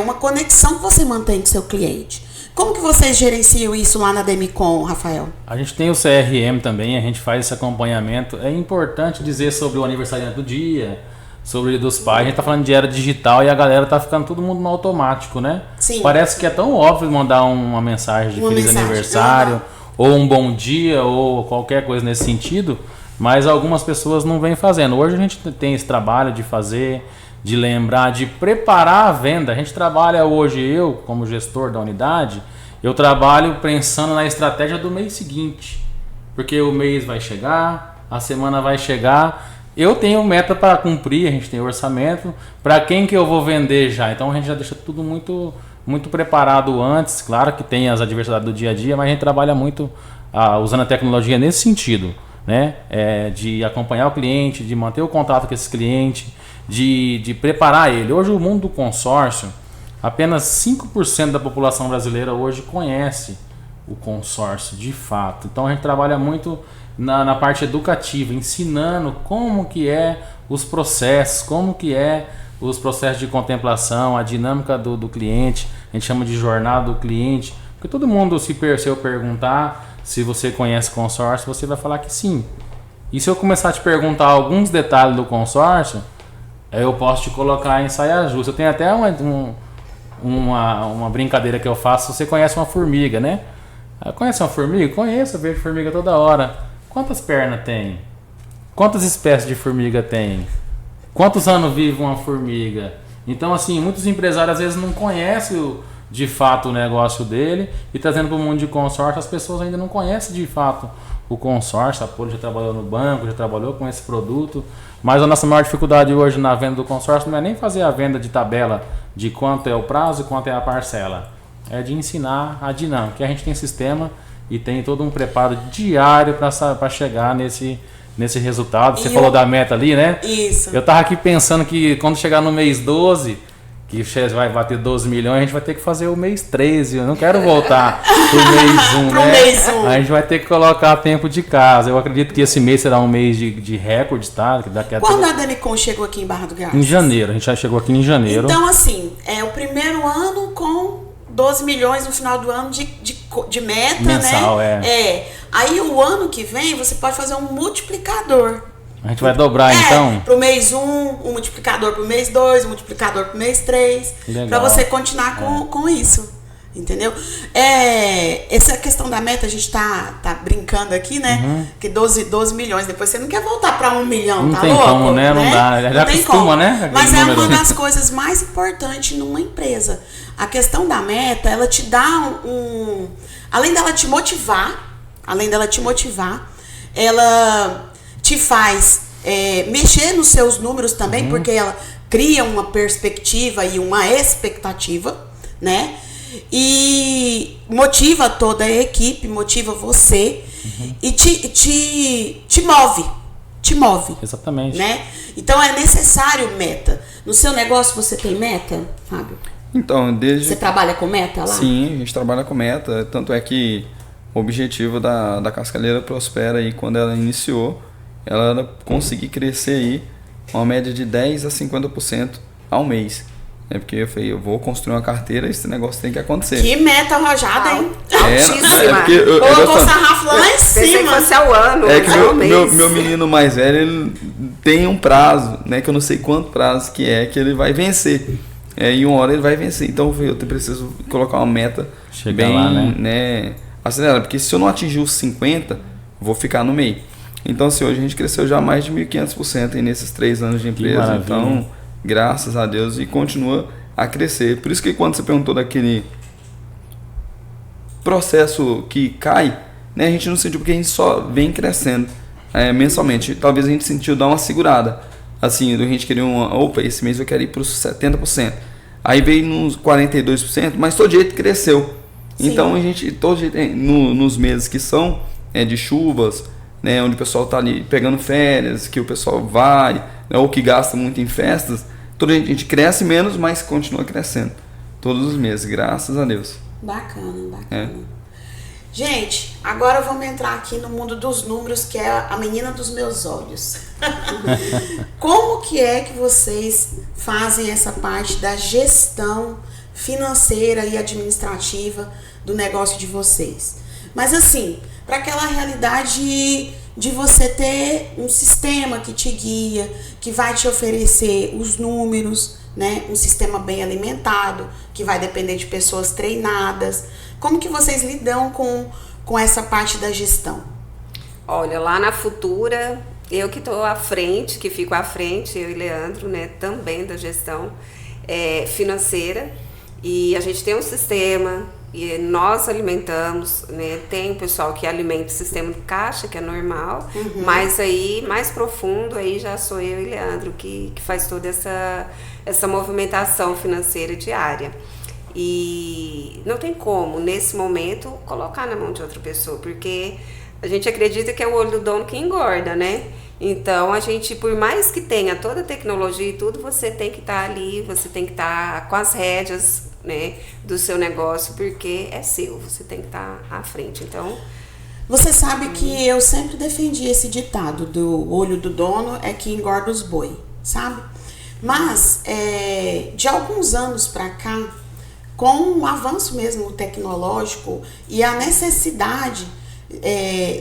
uma conexão que você mantém com seu cliente. Como que vocês gerenciam isso lá na Demicon, Rafael? A gente tem o CRM também, a gente faz esse acompanhamento. É importante dizer sobre o aniversário do dia, sobre o dia dos pais. A gente tá falando de era digital e a galera tá ficando todo mundo no automático, né? Sim. Parece que é tão óbvio mandar uma mensagem de feliz aniversário, ou um bom dia, ou qualquer coisa nesse sentido, mas algumas pessoas não vêm fazendo. Hoje a gente tem esse trabalho de fazer, de lembrar, de preparar a venda. A gente trabalha hoje, eu como gestor da unidade, eu trabalho pensando na estratégia do mês seguinte, porque o mês vai chegar, a semana vai chegar, eu tenho meta para cumprir, a gente tem orçamento, para quem que eu vou vender já, então a gente já deixa tudo muito, muito preparado antes. Claro que tem as adversidades do dia a dia, mas a gente trabalha muito usando a tecnologia nesse sentido, né? De acompanhar o cliente, de manter o contato com esse cliente, de preparar ele. Hoje o mundo do consórcio, apenas 5% da população brasileira hoje conhece o consórcio de fato. Então a gente trabalha muito na parte educativa, ensinando como que os processos, como que os processos de contemplação, a dinâmica do cliente. A gente chama de jornada do cliente, porque todo mundo, se eu perguntar se você conhece consórcio, você vai falar que sim. E se eu começar a te perguntar alguns detalhes do consórcio, eu posso te colocar em saia justa. Eu tenho até uma brincadeira que eu faço. Você conhece uma formiga, né? Conhece uma formiga? Conheço, eu vejo formiga toda hora. Quantas pernas tem? Quantas espécies de formiga tem? Quantos anos vive uma formiga? Então, assim, muitos empresários às vezes não conhecem de fato o negócio dele, e trazendo para o mundo de consórcio, as pessoas ainda não conhecem de fato o consórcio. A Poli já trabalhou no banco, já trabalhou com esse produto, mas a nossa maior dificuldade hoje na venda do consórcio não é nem fazer a venda de tabela de quanto é o prazo e quanto é a parcela, é de ensinar a dinâmica. Que a gente tem sistema e tem todo um preparo diário para chegar nesse resultado. Você falou da meta ali, né? Isso. Eu tava aqui pensando que quando chegar no mês 12, que vai bater 12 milhões, a gente vai ter que fazer o mês 13. Eu não quero voltar pro mês 1, né? Mês 1. A gente vai ter que colocar tempo de casa. Eu acredito que esse mês será um mês de recorde, tá? Quando a Demicon chegou aqui em Barra do Garças? Em janeiro. A gente já chegou aqui em janeiro. Então, assim, é o primeiro ano com 12 milhões no final do ano de meta, mensal, né? Aí o ano que vem você pode fazer um multiplicador. A gente vai dobrar então? Pro mês 1, um multiplicador pro mês 2, um multiplicador pro mês 3. Para você continuar com isso. Entendeu? Essa questão da meta, a gente tá brincando aqui, né? Uhum. Que 12 milhões, depois você não quer voltar para 1 milhão, não tá tem louco? Como, né? Não dá, já acostuma, né? Mas é uma das coisas mais importantes numa empresa. A questão da meta, ela te dá além dela te motivar, ela te faz mexer nos seus números também, porque ela cria uma perspectiva e uma expectativa, né? E motiva toda a equipe, motiva você e te move. Exatamente. Né? Então é necessário meta. No seu negócio você tem meta, Fábio? Então, Você trabalha com meta lá? Sim, a gente trabalha com meta. Tanto é que o objetivo da Cascaleira Prospera, aí, quando ela iniciou, ela era conseguir crescer aí uma média de 10% a 50% ao mês. Porque eu falei, eu vou construir uma carteira, esse negócio tem que acontecer. Que meta arrojada, hein? Altíssima. Colocou o sarrafo lá em cima. Pensei que fosse ao ano, que meu menino mais velho, ele tem um prazo, né? Que eu não sei quanto prazo que ele vai vencer. Em uma hora ele vai vencer. Então eu preciso colocar uma meta bem lá, né, acelerada. Porque se eu não atingir os 50%, vou ficar no meio. Então, assim, hoje a gente cresceu já mais de 1.500% nesses 3 anos de empresa. Então, graças a Deus, e continua a crescer. Por isso que quando você perguntou daquele processo que cai, né, a gente não sentiu, porque a gente só vem crescendo mensalmente. Talvez a gente sentiu dar uma segurada. Assim, a gente queria esse mês eu quero ir para os 70%. Aí veio nos 42%, mas todo jeito cresceu. Sim. Então a gente, todo jeito, nos meses que são de chuvas, né, onde o pessoal está ali pegando férias, que o pessoal vai, né, ou que gasta muito em festas, toda a gente cresce menos, mas continua crescendo. Todos os meses, graças a Deus. Bacana. Gente, agora vamos entrar aqui no mundo dos números, que é a menina dos meus olhos. Como que é que vocês fazem essa parte da gestão financeira e administrativa do negócio de vocês? Mas assim, para aquela realidade de você ter um sistema que te guia, que vai te oferecer os números, né? Um sistema bem alimentado, que vai depender de pessoas treinadas. Como que vocês lidam com essa parte da gestão? Olha, lá na Futura, eu que estou à frente, que fico à frente, eu e Leandro, né, também da gestão financeira. E a gente tem um sistema, e nós alimentamos, né, tem o pessoal que alimenta o sistema do caixa, que é normal, mas aí, mais profundo, aí já sou eu e Leandro que faz toda essa movimentação financeira diária. E não tem como, nesse momento, colocar na mão de outra pessoa, porque a gente acredita que é o olho do dono que engorda, né? Então, a gente, por mais que tenha toda a tecnologia e tudo, você tem que estar ali, você tem que estar com as rédeas, né, do seu negócio, porque é seu, você tem que estar à frente. Então, você sabe que eu sempre defendi esse ditado do olho do dono é que engorda os boi, sabe? Mas, de alguns anos para cá, com o avanço mesmo tecnológico e a necessidade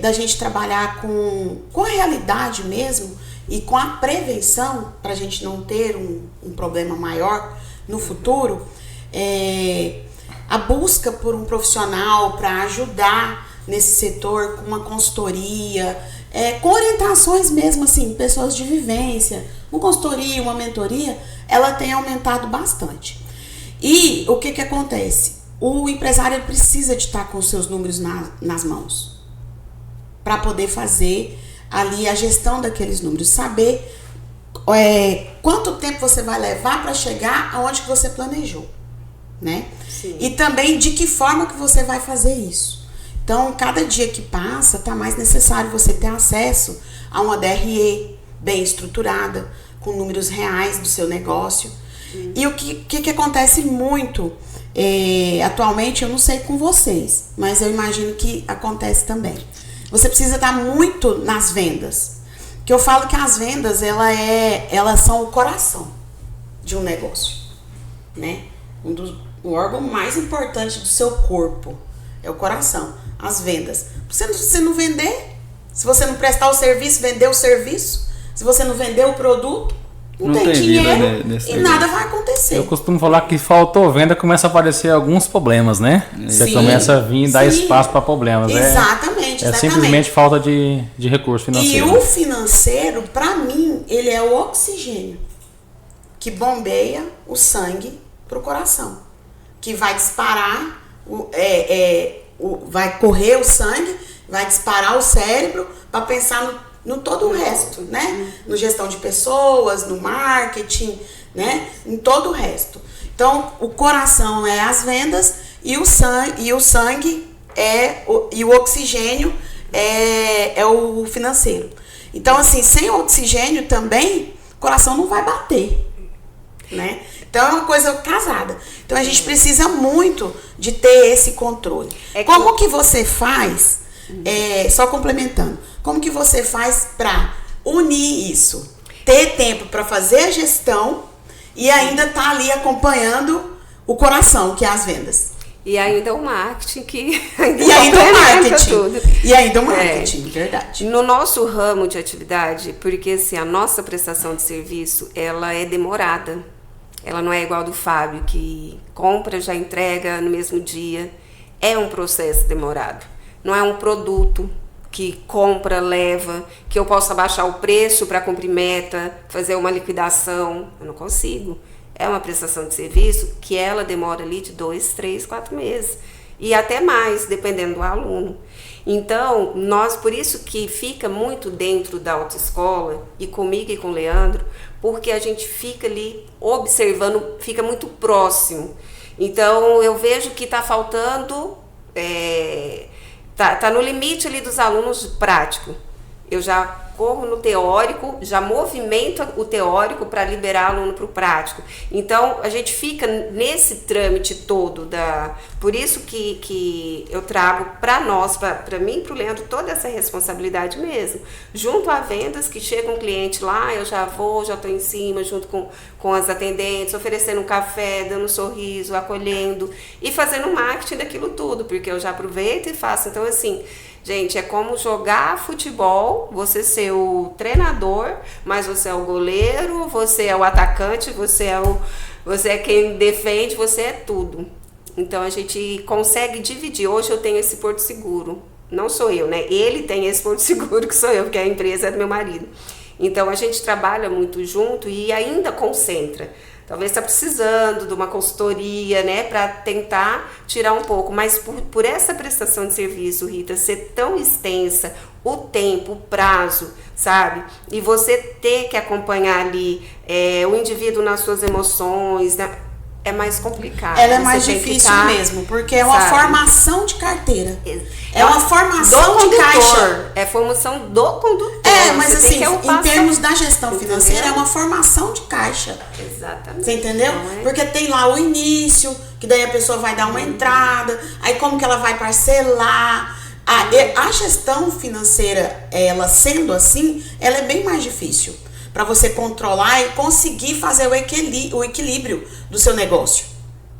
da gente trabalhar com a realidade mesmo e com a prevenção para a gente não ter um problema maior no futuro, a busca por um profissional para ajudar nesse setor com uma consultoria, com orientações mesmo assim, pessoas de vivência, uma consultoria, uma mentoria, ela tem aumentado bastante. E o que acontece? O empresário ele precisa de estar com os seus números nas mãos para poder fazer ali a gestão daqueles números, saber quanto tempo você vai levar para chegar aonde que você planejou, né? Sim. E também de que forma que você vai fazer isso. Então, cada dia que passa, tá mais necessário você ter acesso a uma DRE bem estruturada, com números reais do seu negócio. E o que acontece muito atualmente, eu não sei com vocês, mas eu imagino que acontece também. Você precisa estar muito nas vendas. Que eu falo que as vendas, elas são o coração de um negócio, né? O órgão mais importante do seu corpo é o coração, as vendas. Se você não vender, se você não prestar o serviço, vender o serviço, se você não vender o produto, não tem dinheiro e nada vai acontecer. Eu costumo falar que faltou venda, começa a aparecer alguns problemas, né? Você começa a vir dar espaço para problemas. Exatamente. É simplesmente falta de recurso financeiro. E o financeiro, para mim, ele é o oxigênio que bombeia o sangue pro coração, que vai disparar, vai correr o sangue, vai disparar o cérebro para pensar no todo o resto, né? No gestão de pessoas, no marketing, né? Em todo o resto. Então, o coração é as vendas e o sangue e o oxigênio é o financeiro. Então, assim, sem oxigênio também, o coração não vai bater, né? Então, é uma coisa casada. Então, a gente precisa muito de ter esse controle. Como que você faz, só complementando, como que você faz para unir isso? Ter tempo para fazer a gestão e ainda tá ali acompanhando o coração, que é as vendas. E ainda o marketing, que ainda o marketing, verdade. No nosso ramo de atividade, porque assim, a nossa prestação de serviço, ela é demorada. Ela não é igual do Fábio, que compra, já entrega no mesmo dia. É um processo demorado. Não é um produto que compra, leva, que eu possa baixar o preço para cumprir meta, fazer uma liquidação. Eu não consigo. É uma prestação de serviço que ela demora ali de 2, 3, 4 meses. E até mais, dependendo do aluno. Então, por isso que fica muito dentro da autoescola, e comigo e com o Leandro, porque a gente fica ali observando, fica muito próximo. Então, eu vejo que está faltando, tá no limite ali dos alunos prático. Eu já corro no teórico, já movimento o teórico para liberar aluno para o prático. Então, a gente fica nesse trâmite todo. Por isso que eu trago para nós, para mim e para o Leandro, toda essa responsabilidade mesmo. Junto a vendas, que chega um cliente lá, eu já estou em cima, junto com as atendentes, oferecendo um café, dando um sorriso, acolhendo e fazendo marketing daquilo tudo, porque eu já aproveito e faço. Então, assim, gente, é como jogar futebol, você ser o treinador, mas você é o goleiro, você é o atacante, você é quem defende, você é tudo. Então a gente consegue dividir. Hoje eu tenho esse porto seguro, não sou eu, né? Ele tem esse porto seguro que sou eu, porque a empresa é do meu marido. Então a gente trabalha muito junto e ainda concentra. Talvez está precisando de uma consultoria, né, para tentar tirar um pouco, mas por essa prestação de serviço, Rita, ser tão extensa, o tempo, o prazo, sabe? E você ter que acompanhar ali o indivíduo nas suas emoções, é mais complicado. Ela é Você mais tem que difícil tá, mesmo, porque é uma sabe? formação de carteira. É É uma formação de caixa. É formação do condutor. Mas Você assim, tem que em termos da gestão Entendeu? financeira, é uma formação de caixa. Exatamente. Você entendeu? Então, Porque tem lá o início, que daí a pessoa vai dar uma entrada, aí como que ela vai parcelar. A gestão financeira, ela sendo assim, ela é bem mais difícil para você controlar e conseguir fazer o equilíbrio do seu negócio.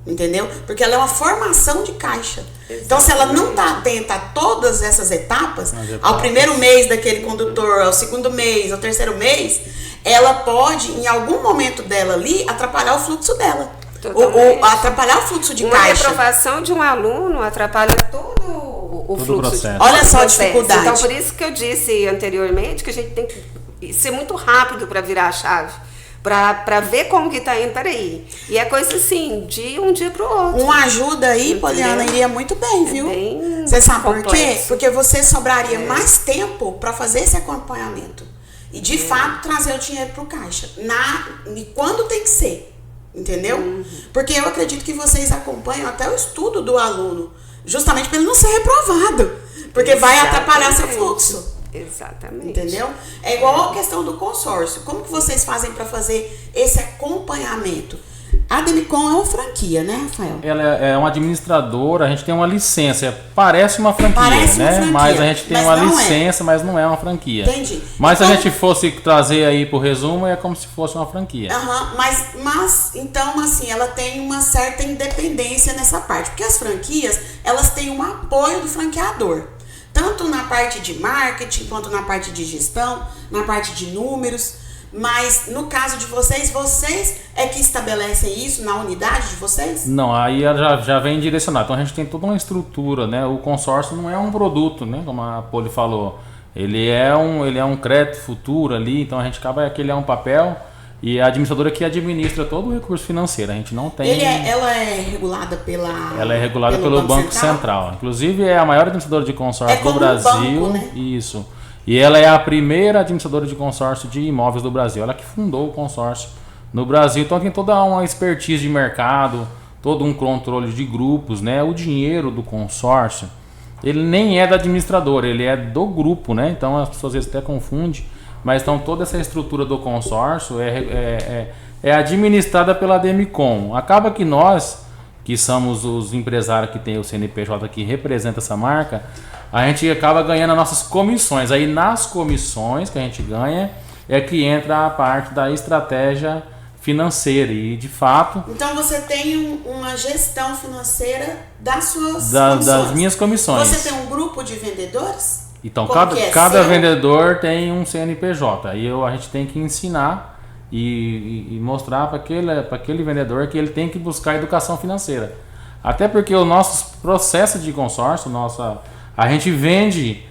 Entendeu? Porque ela é uma formação de caixa. Exatamente. Então, se ela não está atenta a todas essas etapas, ao primeiro mês daquele condutor, ao segundo mês, ao terceiro mês, ela pode, em algum momento dela ali, atrapalhar o fluxo dela. Ou atrapalhar o fluxo de caixa. Uma reprovação de um aluno atrapalha todo o fluxo. Processo. Olha só a dificuldade. Então, por isso que eu disse anteriormente que a gente tem que ser muito rápido para virar a chave. Pra ver como que tá indo, peraí. E é coisa assim, de um dia pro outro. Uma ajuda aí, Poliana, iria muito bem, viu? Você sabe por quê? Porque você sobraria mais tempo para fazer esse acompanhamento. E de fato trazer o dinheiro pro caixa. E quando tem que ser. Entendeu? Porque eu acredito que vocês acompanham até o estudo do aluno. Justamente para ele não ser reprovado. Porque vai atrapalhar seu fluxo. Exatamente. Entendeu? É igual a questão do consórcio. Como que vocês fazem para fazer esse acompanhamento? A Demicon é uma franquia, né, Rafael? Ela é uma administradora, a gente tem uma licença. Parece uma franquia, Parece uma né? franquia, mas a gente tem mas uma não licença, mas não é uma franquia. Entendi. Mas se Então, a gente fosse trazer aí pro resumo, é como se fosse uma franquia. Mas então, assim, ela tem uma certa independência nessa parte. Porque as franquias, elas têm um apoio do franqueador. Tanto na parte de marketing, quanto na parte de gestão, na parte de números. Mas no caso de vocês é que estabelecem isso na unidade de vocês? Não, aí já vem direcionado. Então a gente tem toda uma estrutura, né? O consórcio não é um produto, né? Como a Poli falou. Ele é um crédito futuro ali, então a gente acaba que ele é um papel e a administradora que administra todo o recurso financeiro. A gente não tem. Ela é regulada Ela é regulada pelo Banco Central. Inclusive é a maior administradora de consórcio do Brasil. Banco, né? Isso. E ela é a primeira administradora de consórcio de imóveis do Brasil. Ela que fundou o consórcio no Brasil. Então tem toda uma expertise de mercado, todo um controle de grupos, né? O dinheiro do consórcio, ele nem é da administradora, ele é do grupo, né? Então as pessoas às vezes até confundem. Mas então toda essa estrutura do consórcio é administrada pela Demicon. Acaba que nós, que somos os empresários que tem o CNPJ que representa essa marca, a gente acaba ganhando as nossas comissões. Aí nas comissões que a gente ganha é que entra a parte da estratégia financeira e de fato... Então você tem uma gestão financeira das suas das minhas comissões. Você tem um grupo de vendedores? Então Como cada vendedor tem um CNPJ. Aí a gente tem que ensinar e mostrar para aquele vendedor que ele tem que buscar educação financeira. Até porque o nosso processo de consórcio, a gente vende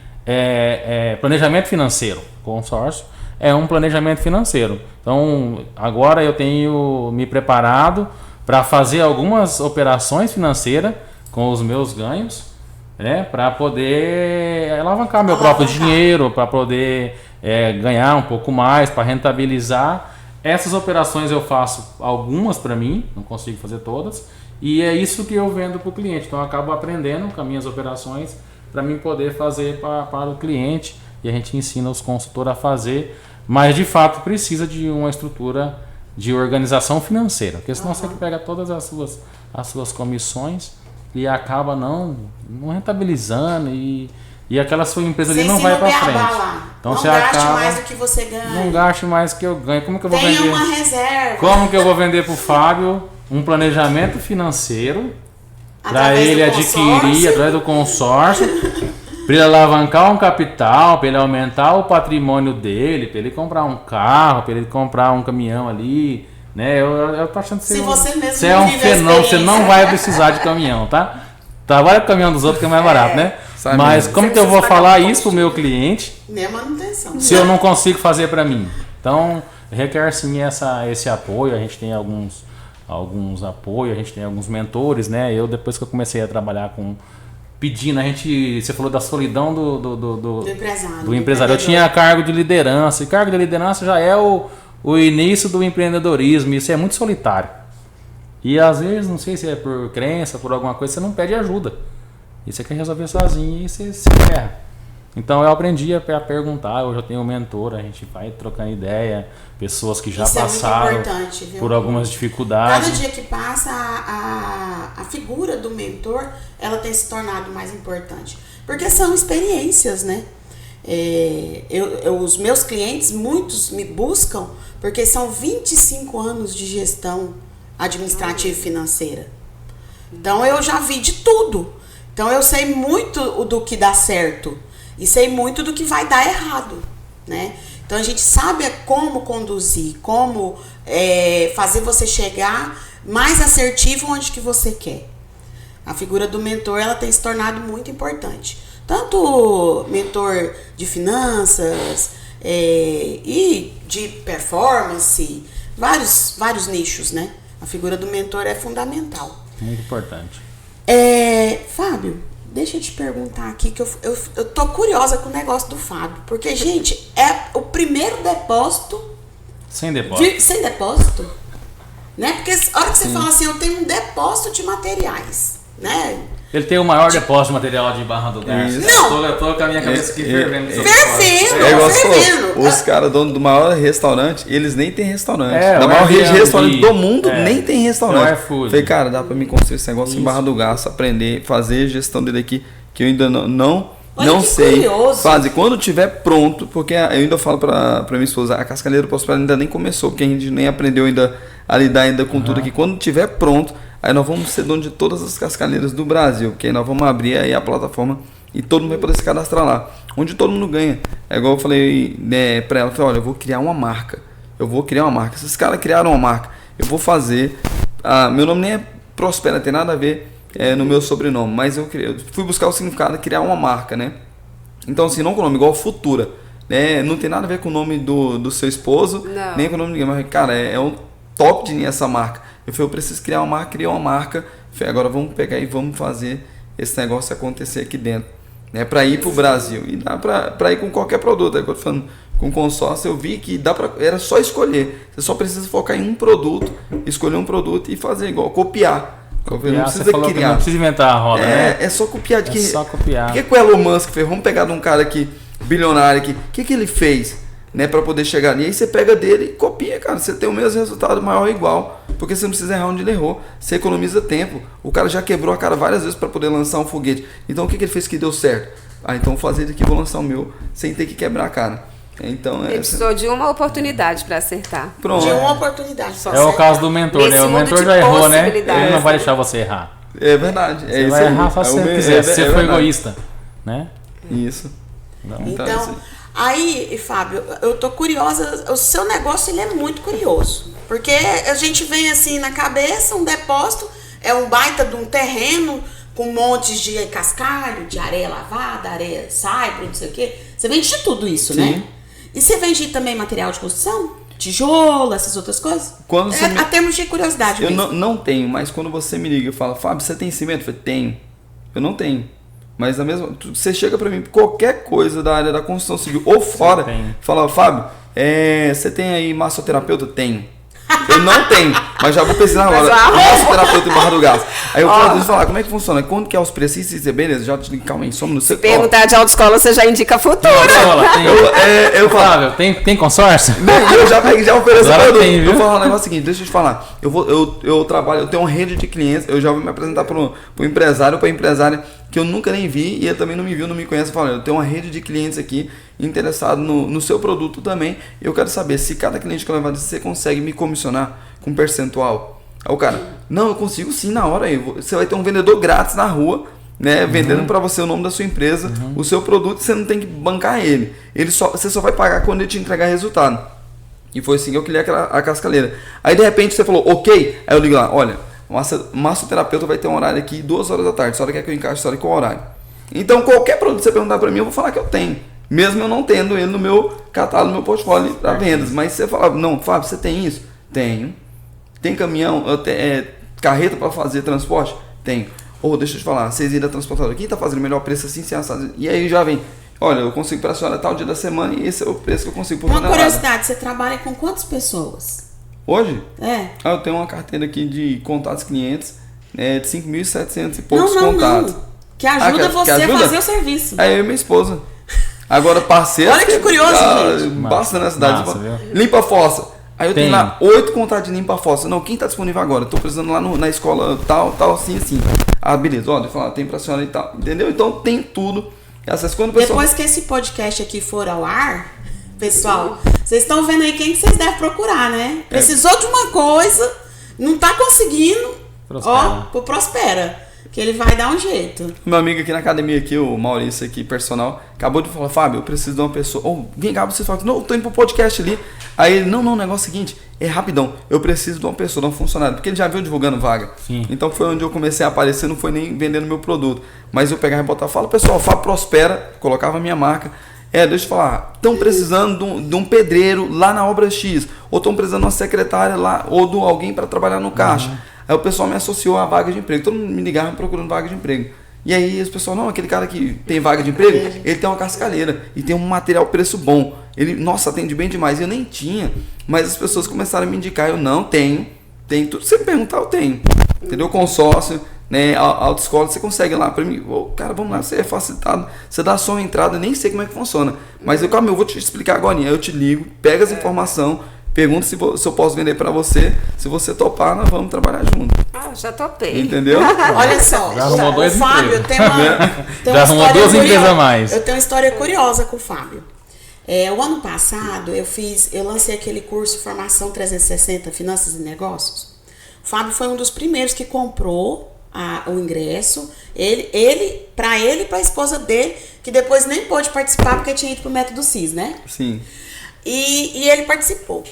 planejamento financeiro. Consórcio é um planejamento financeiro. Então, agora eu tenho me preparado para fazer algumas operações financeiras com os meus ganhos, né, para poder alavancar meu próprio dinheiro, para poder ganhar um pouco mais, para rentabilizar. Essas operações eu faço algumas para mim, não consigo fazer todas, e é isso que eu vendo para o cliente. Então eu acabo aprendendo com as minhas operações para mim poder fazer para o cliente, e a gente ensina os consultores a fazer, mas de fato precisa de uma estrutura de organização financeira, porque senão você pega todas as suas comissões e acaba não rentabilizando e aquela sua empresa ali não vai para frente. Então não você gaste acaba, mais do que você ganha. Não gaste mais do que eu ganho. Como que eu vou Tenha vender? uma reserva. Como que eu vou vender para o Fábio um planejamento financeiro para ele adquirir através do consórcio, para ele alavancar um capital, para ele aumentar o patrimônio dele, para ele comprar um carro, para ele comprar um caminhão ali, né? Eu tô achando que você é um fenômeno, você não vai precisar de caminhão, tá? Trabalha com o caminhão dos outros que é mais barato, né? Mas como que eu vou falar isso pro meu cliente se eu não consigo fazer para mim? Então requer sim esse apoio. A gente tem alguns apoios, a gente tem alguns mentores, né? Eu depois que eu comecei a trabalhar pedindo, você falou da solidão do empresário. Eu tinha cargo de liderança, e cargo de liderança já é o início do empreendedorismo. Isso é muito solitário. E às vezes, não sei se é por crença, por alguma coisa, você não pede ajuda. E você quer resolver sozinho e você se erra. Então eu aprendi a perguntar, hoje eu tenho um mentor, a gente vai trocando ideia, pessoas que já passaram por algumas dificuldades. Cada dia que passa, a figura do mentor, ela tem se tornado mais importante. Porque são experiências, né? Os meus clientes, muitos me buscam porque são 25 anos de gestão administrativa e financeira. Então eu já vi de tudo. Então eu sei muito do que dá certo e sei muito do que vai dar errado, né? Então a gente sabe como conduzir, como fazer você chegar mais assertivo onde que você quer. A figura do mentor, ela tem se tornado muito importante. Tanto mentor de finanças e de performance, vários nichos, né? A figura do mentor é fundamental. Muito importante. Fábio, deixa eu te perguntar aqui, que eu tô curiosa com o negócio do Fábio. Porque, gente, é o primeiro depósito... Sem depósito. Sem depósito, né? Porque a hora que você fala assim, eu tenho um depósito de materiais, né? Ele tem o maior depósito de material de Barra do Garça. Não! Eu tô com a minha cabeça aqui fervendo. Os caras, donos do maior restaurante, eles nem tem restaurante. Da o maior rede de restaurante do mundo, é, nem tem restaurante. Falei, cara, dá pra mim construir esse negócio em Barra do Garça, aprender, fazer gestão dele aqui, que eu ainda não sei curioso. fazer. Quando tiver pronto, porque eu ainda falo pra minha esposa, a Cascalheira Prospera ainda nem começou, porque a gente nem aprendeu ainda a lidar ainda com tudo aqui. Quando tiver pronto, aí nós vamos ser dono de todas as cascaleiras do Brasil, porque aí nós vamos abrir aí a plataforma e todo mundo vai poder se cadastrar lá, onde todo mundo ganha. É igual eu falei pra ela, olha, eu vou criar uma marca. Esses caras criaram uma marca, eu vou fazer. Meu nome nem é Prospera, tem nada a ver no meu sobrenome, mas eu fui buscar o significado de criar uma marca, né? Então assim, não com o nome, igual Futura, né? Não tem nada a ver com o nome do seu esposo, nem com o nome de ninguém, mas cara, é um top de linha essa marca. Eu falei, eu preciso criar uma marca, criei uma marca. Falei, agora vamos pegar e vamos fazer esse negócio acontecer aqui dentro, né? Para ir para o Brasil. E dá para ir com qualquer produto. Aí, falando com consórcio, eu vi que era só escolher. Você só precisa focar em um produto, escolher um produto e fazer igual, copiar. Não precisa criar. Não precisa inventar a roda, né? É só copiar. Só copiar. O que o Elon Musk fez? Vamos pegar de um cara aqui, bilionário aqui. O que ele fez? Né, para poder chegar ali, aí você pega dele e copia, cara, você tem o mesmo resultado, maior ou igual, porque você não precisa errar onde ele errou, você economiza tempo. O cara já quebrou a cara várias vezes para poder lançar um foguete, então o que ele fez que deu certo? Então vou fazer aqui, vou lançar o meu sem ter que quebrar a cara. Então ele precisou de uma oportunidade para acertar. Pronto. De uma oportunidade só. É o caso do mentor, né? O mentor já errou, né? Ele não vai deixar você errar. É verdade. Você vai errar se você quiser, se você for egoísta, né? Isso. Então aí, Fábio, eu tô curiosa, o seu negócio ele é muito curioso, porque a gente vem assim na cabeça, um depósito, é um baita de um terreno com montes de cascalho, de areia lavada, areia saibro, não sei o quê. Você vende de tudo isso, né? E você vende também material de construção? Tijolo, essas outras coisas? A termos de curiosidade mesmo. Eu não tenho, mas quando você me liga e fala, Fábio, você tem cimento? Eu falei, tenho. Eu não tenho. Mas você chega pra mim, qualquer coisa da área da construção civil ou fora, fala, Fábio, você tem aí massoterapeuta? Tenho. Eu não tenho, mas já vou pesquisar agora. Massoterapeuta em Barra do Garça. Aí eu vou falar, como é que funciona? Quando que é os preços? Se dizer, beleza, já te digo, calma aí, somos no seu. Perguntar de autoescola, você já indica a Futura. Eu falo, tem consórcio? Eu já ofereço produto. Eu vou falar um negócio seguinte, deixa eu te falar. Eu trabalho, eu tenho uma rede de clientes, eu já vou me apresentar para um empresário, para empresária que eu nunca nem vi e ele também não me viu, não me conhece. Eu falo, eu tenho uma rede de clientes aqui interessado no seu produto também. Eu quero saber se cada cliente que eu levar, você consegue me comissionar com percentual. Aí o cara, não, eu consigo sim na hora. Aí você vai ter um vendedor grátis na rua, né, vendendo para você o nome da sua empresa, o seu produto, você não tem que bancar ele. Você só vai pagar quando ele te entregar resultado. E foi assim que eu criei a cascaleira. Aí de repente você falou, ok. Aí eu ligo lá, olha, o massoterapeuta vai ter um horário aqui 2 horas da tarde. Só hora que eu encaixo, só hora que é o horário. Então qualquer produto que você perguntar para mim, eu vou falar que eu tenho. Mesmo eu não tendo ele no meu catálogo, no meu portfólio para vendas. Mas você fala, não, Fábio, você tem isso? Tenho. Tem caminhão, carreta para fazer transporte? Tenho. Deixa eu te falar, vocês irão transportar quem está fazendo o melhor preço assim, sem assado? E aí já vem, olha, eu consigo para a senhora tal dia da semana e esse é o preço que eu consigo por Uma curiosidade, você trabalha com quantas pessoas? Hoje? É. Eu tenho uma carteira aqui de contatos clientes de 5.700 e poucos contatos. Não. Que ajuda você a fazer o serviço. Aí eu e minha esposa. Agora, parceiro. Olha que curioso, gente. Basta na cidade. Massa, limpa a fossa. Aí eu tenho Tem. lá 8 contratos de limpa a fossa. Não, quem tá disponível agora? Eu tô precisando lá na escola tal, assim. Ah, beleza. Ó, deixa eu falar, tem pra senhora e tal. Entendeu? Então tem tudo. Quando o pessoal... Depois que esse podcast aqui for ao ar, pessoal, vocês estão vendo aí quem que vocês devem procurar, né? Precisou de uma coisa, não tá conseguindo, Prospera, que ele vai dar um jeito. Meu amigo aqui na academia, aqui, o Maurício aqui, personal, acabou de falar, Fábio, eu preciso de uma pessoa. Vem cá, você fala, não, eu tô indo pro podcast ali. Aí ele, não, o negócio é o seguinte, é rapidão, eu preciso de uma pessoa, de um funcionário, porque ele já viu divulgando vaga. Sim. Então foi onde eu comecei a aparecer, não foi nem vendendo meu produto, mas eu pegava e botava, fala, pessoal, Fábio Prospera, colocava a minha marca. Deixa eu falar, estão precisando de um pedreiro lá na obra X, ou estão precisando de uma secretária lá, ou de alguém para trabalhar no caixa. Aí o pessoal me associou à vaga de emprego, todo mundo me ligava procurando vaga de emprego. E aí os pessoal, não, aquele cara que tem vaga de emprego, ele tem uma cascalheira e tem um material preço bom. Ele, nossa, atende bem demais. Eu nem tinha, mas as pessoas começaram a me indicar, eu não tenho tudo. Se você perguntar, eu tenho. Entendeu? Consórcio, né, autoescola, você consegue lá para mim. Cara, vamos lá, você é facilitado. Você dá só uma entrada, nem sei como é que funciona. Mas eu vou te explicar agora. Aí eu te ligo, pega as informações, pergunto se eu posso vender para você. Se você topar, nós vamos trabalhar junto. Já topei. Entendeu? Olha só, Já arrumou dois o Fábio empregos. tem uma Já arrumou história 2 empresas curiosa. a mais. Eu tenho uma história curiosa com o Fábio. O ano passado eu lancei aquele curso Formação 360, Finanças e Negócios. O Fábio foi um dos primeiros que comprou o ingresso. Ele para a esposa dele, que depois nem pôde participar porque tinha ido pro Método CIS, né? Sim. E ele participou.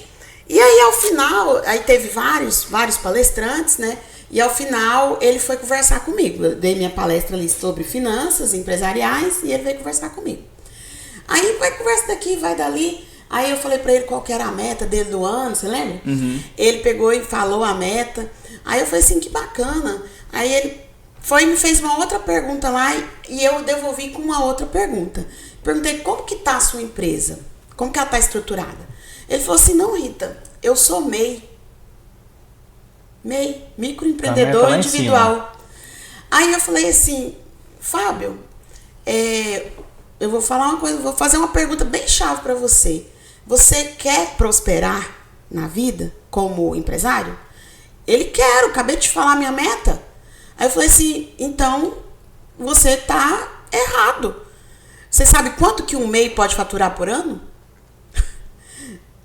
E aí, ao final, aí teve vários palestrantes, né? E ao final, ele foi conversar comigo. Eu dei minha palestra ali sobre finanças empresariais e ele veio conversar comigo. Aí vai conversa daqui, vai dali. Aí eu falei pra ele qual que era a meta dele do ano, você lembra? Uhum. Ele pegou e falou a meta. Aí eu falei assim, que bacana. Aí ele foi e me fez uma outra pergunta lá e eu devolvi com uma outra pergunta. Perguntei, como que tá a sua empresa? Como que ela tá estruturada? Ele falou assim, não, Rita, eu sou MEI, microempreendedor individual. Aí eu falei assim, Fábio, eu vou falar uma coisa, vou fazer uma pergunta bem chave para você. Você quer prosperar na vida como empresário? Ele quer, acabei de falar minha meta. Aí eu falei assim, então você tá errado. Você sabe quanto que um MEI pode faturar por ano?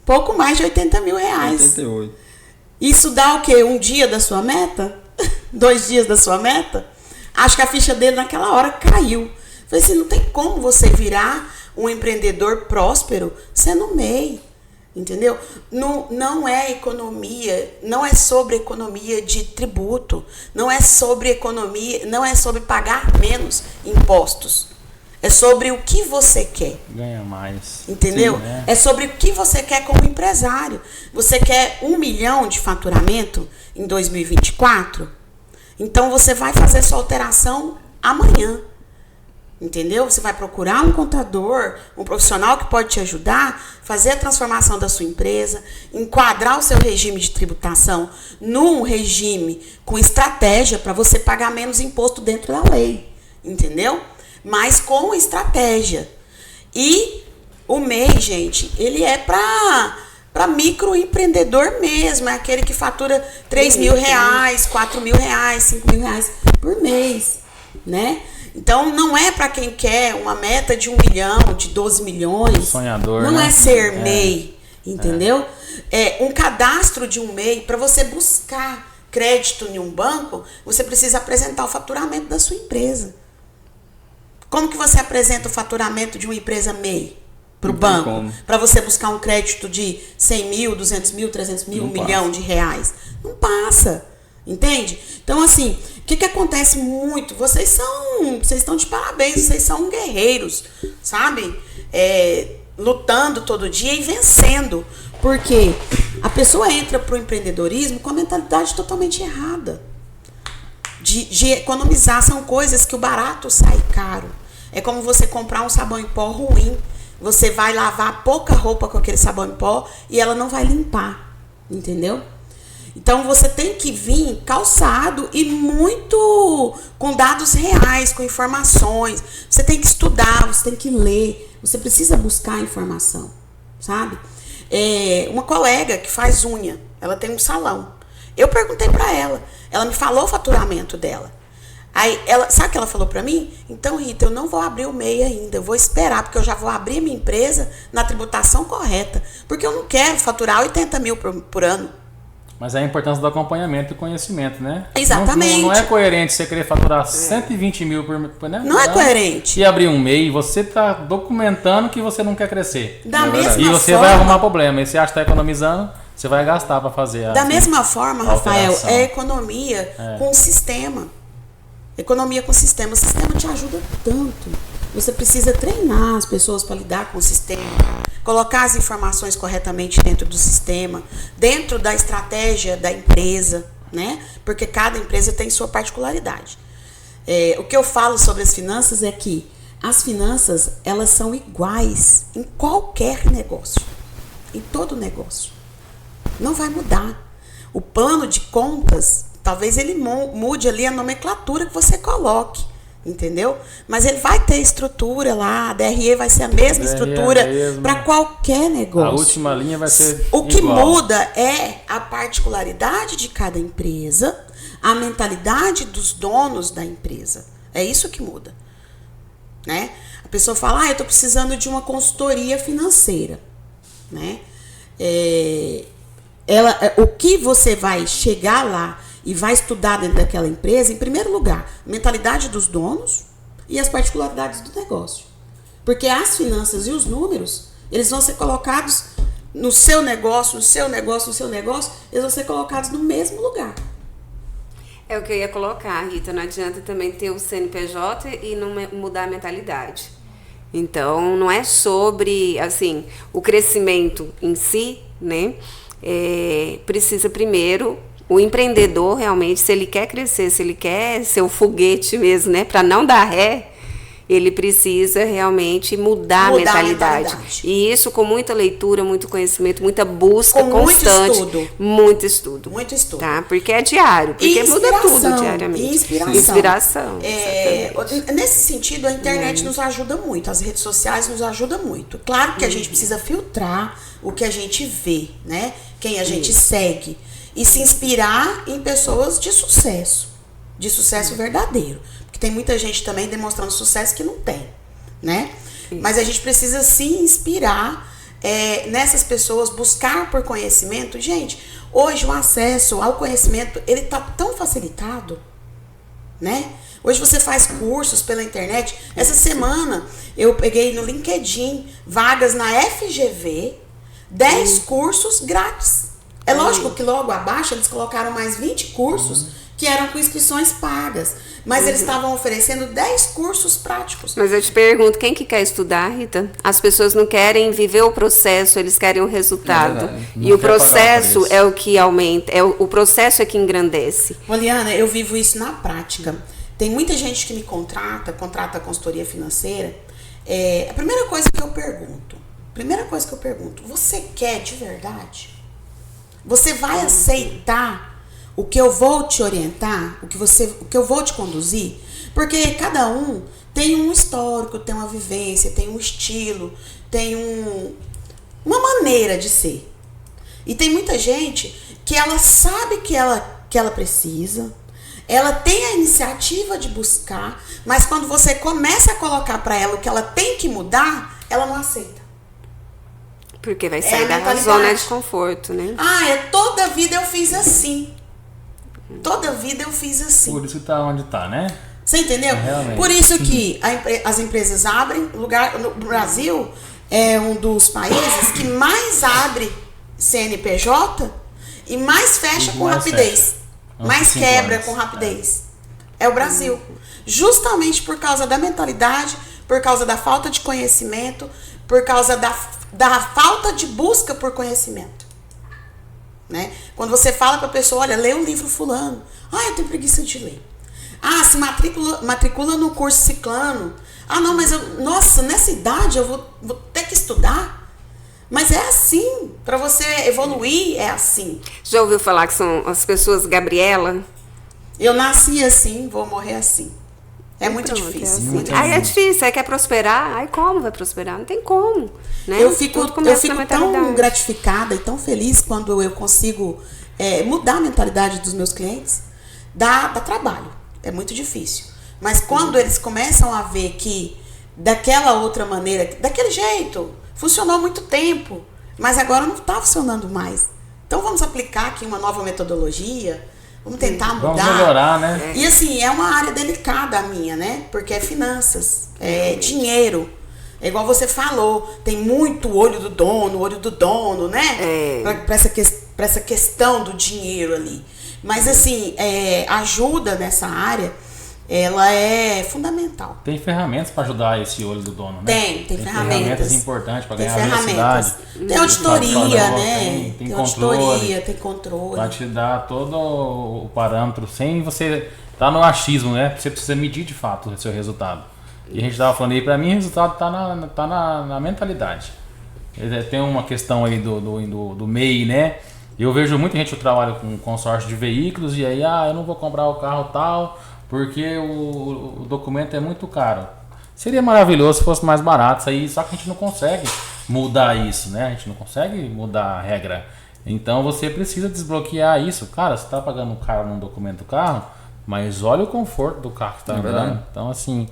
Pouco mais de 80 mil reais. 88. Isso dá o quê? Um dia da sua meta? 2 dias da sua meta? Acho que a ficha dele naquela hora caiu. Falei assim, não tem como você virar um empreendedor próspero sendo MEI. Entendeu? Não é economia, não é sobre economia de tributo, não é sobre economia, não é sobre pagar menos impostos. É sobre o que você quer. Ganha mais. Entendeu? Sim, né? É sobre o que você quer como empresário. Você quer 1 milhão de faturamento em 2024? Então você vai fazer sua alteração amanhã. Entendeu? Você vai procurar um contador, um profissional que pode te ajudar, fazer a transformação da sua empresa, enquadrar o seu regime de tributação num regime com estratégia para você pagar menos imposto dentro da lei. Entendeu? Mas com estratégia. E o MEI, gente, ele é para microempreendedor mesmo. É aquele que fatura 3 mil reais, 4 mil reais, 5 mil reais por mês, né? Então, não é para quem quer uma meta de 1 milhão, de 12 milhões. Sonhador, não né? é ser MEI, entendeu? Um cadastro de um MEI, para você buscar crédito em um banco, você precisa apresentar o faturamento da sua empresa. Como que você apresenta o faturamento de uma empresa MEI para o banco? Para você buscar um crédito de 100 mil, 200 mil, 300 mil, 1 milhão de reais? Não passa. Entende? Então, assim, o que acontece muito? Vocês estão de parabéns, vocês são guerreiros, sabe? Lutando todo dia e vencendo. Porque a pessoa entra para o empreendedorismo com a mentalidade totalmente errada. De economizar, são coisas que o barato sai caro. É como você comprar um sabão em pó ruim. Você vai lavar pouca roupa com aquele sabão em pó e ela não vai limpar. entendeu? Então você tem que vir calçado e muito com dados reais, com informações. Você tem que estudar, você tem que ler, você precisa buscar informação, sabe? Uma colega que faz unha, ela tem um salão. Eu perguntei pra ela me falou o faturamento dela. Aí, sabe o que ela falou pra mim? Então, Rita, eu não vou abrir o MEI ainda, eu vou esperar, porque eu já vou abrir minha empresa na tributação correta, porque eu não quero faturar 80 mil por ano. Mas é a importância do acompanhamento e conhecimento, né? Exatamente. Não é coerente você querer faturar 120 mil por né? Não é coerente. E abrir um MEI, você está documentando que você não quer crescer. Da mesma e você forma, vai arrumar problema. E você acha que está economizando, você vai gastar para fazer da mesma forma, Rafael, alteração. é economia com o sistema. Economia com o sistema. O sistema te ajuda tanto. Você precisa treinar as pessoas para lidar com o sistema, colocar as informações corretamente dentro do sistema, dentro da estratégia da empresa, né? Porque cada empresa tem sua particularidade. O que eu falo sobre as finanças é que as finanças, elas são iguais em qualquer negócio, em todo negócio. Não vai mudar. O plano de contas, talvez ele mude ali a nomenclatura que você coloque, entendeu? Mas ele vai ter estrutura lá, a DRE vai ser a mesma estrutura para qualquer negócio. A última linha vai ser O que igual. muda é a particularidade de cada empresa, a mentalidade dos donos da empresa. É isso que muda, né? A pessoa fala, eu estou precisando de uma consultoria financeira, né? O que você vai chegar lá e vai estudar dentro daquela empresa, em primeiro lugar, mentalidade dos donos e as particularidades do negócio. Porque as finanças e os números, eles vão ser colocados no seu negócio, eles vão ser colocados no mesmo lugar. É o que eu ia colocar, Rita. Não adianta também ter o CNPJ e não mudar a mentalidade. Então, não é sobre, assim, o crescimento em si, né? Precisa primeiro o empreendedor realmente, se ele quer crescer, se ele quer ser o foguete mesmo, né, para não dar ré, ele precisa realmente mudar a mentalidade. E isso com muita leitura, muito conhecimento, muita busca constante. Muito estudo. Muito estudo. Tá? Porque é diário, porque muda tudo diariamente. Inspiração. Nesse sentido, a internet nos ajuda muito, as redes sociais nos ajudam muito. Claro que a gente precisa filtrar o que a gente vê, né? Quem a gente segue. E se inspirar em pessoas de sucesso verdadeiro. Porque tem muita gente também demonstrando sucesso que não tem, né? Mas a gente precisa se inspirar nessas pessoas, buscar por conhecimento. Gente, hoje o acesso ao conhecimento, ele tá tão facilitado, né? Hoje você faz cursos pela internet. Essa semana eu peguei no LinkedIn vagas na FGV, 10 cursos grátis. É lógico que logo abaixo eles colocaram mais 20 cursos que eram com inscrições pagas. Mas eles estavam oferecendo 10 cursos práticos. Mas eu te pergunto, quem que quer estudar, Rita? As pessoas não querem viver o processo, eles querem o resultado. E o processo é o que aumenta, o processo é que engrandece. Poliana, eu vivo isso na prática. Tem muita gente que me contrata a consultoria financeira. A primeira coisa que eu pergunto, você quer de verdade? Você vai aceitar o que eu vou te orientar, o que eu vou te conduzir? Porque cada um tem um histórico, tem uma vivência, tem um estilo, tem uma maneira de ser. E tem muita gente que ela sabe que ela precisa, ela tem a iniciativa de buscar, mas quando você começa a colocar para ela o que ela tem que mudar, ela não aceita. Porque vai sair da zona de conforto, né? Toda a vida eu fiz assim. Toda a vida eu fiz assim. Por isso que tá onde tá, né? Você entendeu? Realmente. Por isso que as empresas abrem lugar. No Brasil é um dos países que mais abre CNPJ e mais fecha com rapidez. Mais quebra com rapidez. É o Brasil. Justamente por causa da mentalidade, por causa da falta de conhecimento, por causa da falta de busca por conhecimento, né? Quando você fala para a pessoa, olha, lê o livro fulano. Eu tenho preguiça de ler. Se matricula no curso ciclano. Não, mas nessa idade eu vou ter que estudar. Mas é assim, para você evoluir é assim. Já ouviu falar que são as pessoas Gabriela? Eu nasci assim, vou morrer assim. É muito Pronto, difícil. é assim. Muito Aí é difícil. difícil, aí quer prosperar, aí como vai prosperar? Não tem como, né? Eu fico Tudo começa na tão mentalidade. gratificada e tão feliz quando eu consigo mudar a mentalidade dos meus clientes. Dá trabalho, é muito difícil. Mas quando eles começam a ver que daquela outra maneira, daquele jeito, funcionou há muito tempo, mas agora não está funcionando mais. Então vamos aplicar aqui uma nova metodologia, vamos tentar mudar. Vamos melhorar, né? E assim, é uma área delicada a minha, né? Porque é finanças, é dinheiro. É igual você falou, tem muito olho do dono, né? Para essa questão do dinheiro ali. Mas assim, ajuda nessa área, ela é fundamental. Tem ferramentas para ajudar esse olho do dono, né? Tem ferramentas importantes para Tem ganhar ferramentas. velocidade. Tem auditoria, né? Tem auditoria, tem controle. Vai te dar todo o parâmetro sem você estar no achismo, né? Você precisa medir de fato o seu resultado. E a gente estava falando aí, para mim o resultado está na mentalidade. Tem uma questão aí do MEI, né? Eu vejo muita gente que trabalha com consórcio de veículos e aí, eu não vou comprar o carro tal porque o documento é muito caro. Seria maravilhoso se fosse mais barato isso aí, só que a gente não consegue mudar isso, né? A gente não consegue mudar a regra. Então você precisa desbloquear isso. Cara, você está pagando caro num documento do carro, mas olha o conforto do carro que está andando. Então, assim,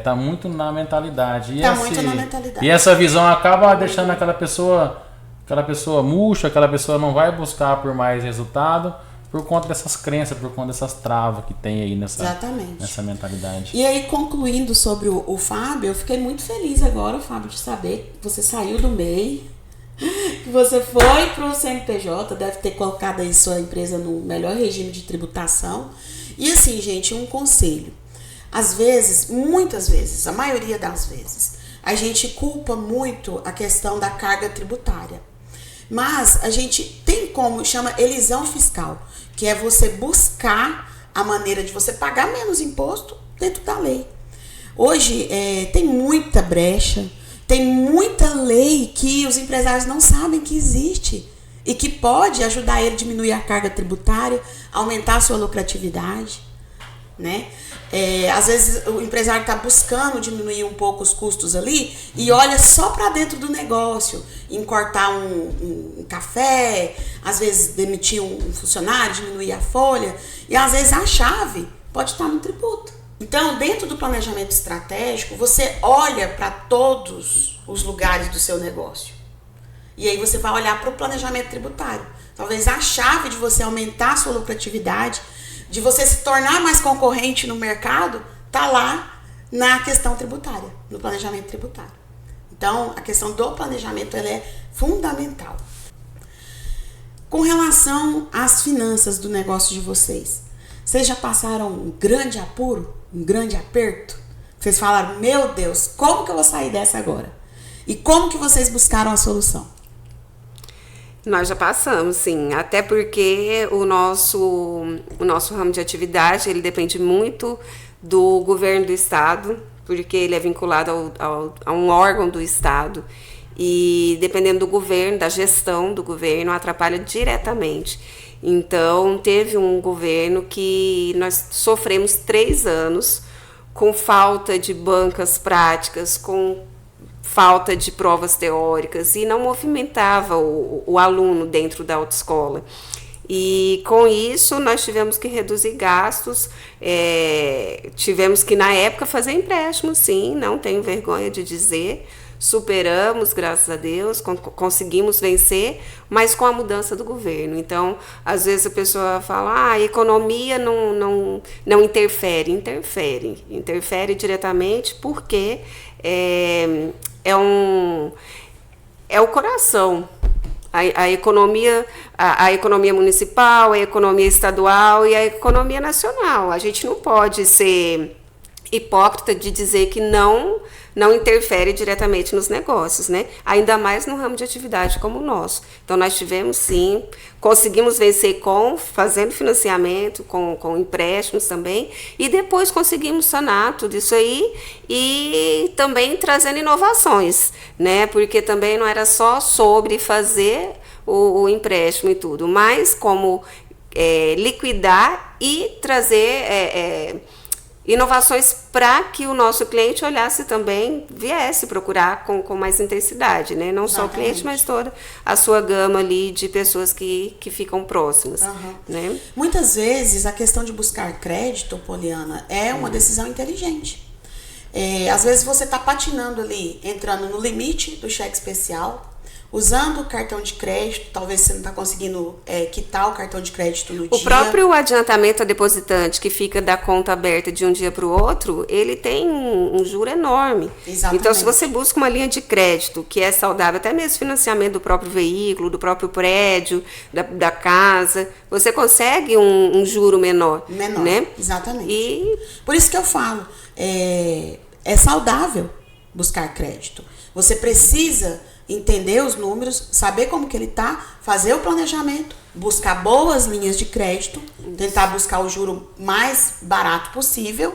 tá muito na mentalidade. Muito na mentalidade. E essa visão acaba deixando aquela pessoa murcha, aquela pessoa não vai buscar por mais resultado por conta dessas crenças, por conta dessas travas que tem aí nessa mentalidade. E aí, concluindo sobre o Fábio, eu fiquei muito feliz agora, Fábio, de saber que você saiu do MEI, que você foi para o CNPJ, deve ter colocado aí sua empresa no melhor regime de tributação. E assim, gente, um conselho. Às vezes, muitas vezes, a maioria das vezes, a gente culpa muito a questão da carga tributária. Mas a gente tem como, chama elisão fiscal, que é você buscar a maneira de você pagar menos imposto dentro da lei. Hoje tem muita brecha, tem muita lei que os empresários não sabem que existe e que pode ajudar ele a diminuir a carga tributária, aumentar a sua lucratividade, né? Às vezes o empresário está buscando diminuir um pouco os custos ali e olha só para dentro do negócio, em cortar um café, às vezes demitir um funcionário, diminuir a folha, e às vezes a chave pode estar no tributo. Então, dentro do planejamento estratégico, você olha para todos os lugares do seu negócio. E aí você vai olhar para o planejamento tributário. Talvez a chave de você aumentar a sua lucratividade, de você se tornar mais concorrente no mercado, está lá na questão tributária, no planejamento tributário. Então, a questão do planejamento ela é fundamental. Com relação às finanças do negócio de vocês já passaram um grande apuro, um grande aperto? Vocês falaram, meu Deus, como que eu vou sair dessa agora? E como que vocês buscaram a solução? Nós já passamos, sim, até porque o nosso ramo de atividade, ele depende muito do governo do estado, porque ele é vinculado a um órgão do estado e dependendo do governo, da gestão do governo, atrapalha diretamente. Então, teve um governo que nós sofremos 3 anos com falta de bancas práticas, com falta de provas teóricas e não movimentava o aluno dentro da autoescola. E com isso nós tivemos que reduzir gastos, tivemos que na época fazer empréstimo, sim, não tenho vergonha de dizer, superamos, graças a Deus, conseguimos vencer, mas com a mudança do governo. Então, às vezes a pessoa fala, a economia não interfere diretamente porque é o coração. A economia municipal, a economia estadual e a economia nacional. A gente não pode ser hipócrita de dizer que não interfere diretamente nos negócios, né? Ainda mais no ramo de atividade como o nosso. Então, nós tivemos, sim, conseguimos vencer fazendo financiamento, com empréstimos também, e depois conseguimos sanar tudo isso aí e também trazendo inovações, né? Porque também não era só sobre fazer o empréstimo e tudo, mas como liquidar e trazer inovações para que o nosso cliente olhasse também, viesse procurar com mais intensidade, né? Não só o cliente, mas toda a sua gama ali de pessoas que ficam próximas. Né? Muitas vezes a questão de buscar crédito, Poliana, é uma decisão inteligente. Às vezes você está patinando ali, entrando no limite do cheque especial, usando o cartão de crédito, talvez você não está conseguindo quitar o cartão de crédito no dia. O próprio adiantamento a depositante, que fica da conta aberta de um dia para o outro, ele tem um juro enorme. Exatamente. Então, se você busca uma linha de crédito que é saudável, até mesmo financiamento do próprio veículo, do próprio prédio, da casa, você consegue um juro menor. Menor, né? Exatamente. Por isso que eu falo, é saudável buscar crédito. Você precisa entender os números, saber como que ele tá, fazer o planejamento, buscar boas linhas de crédito, tentar buscar o juro mais barato possível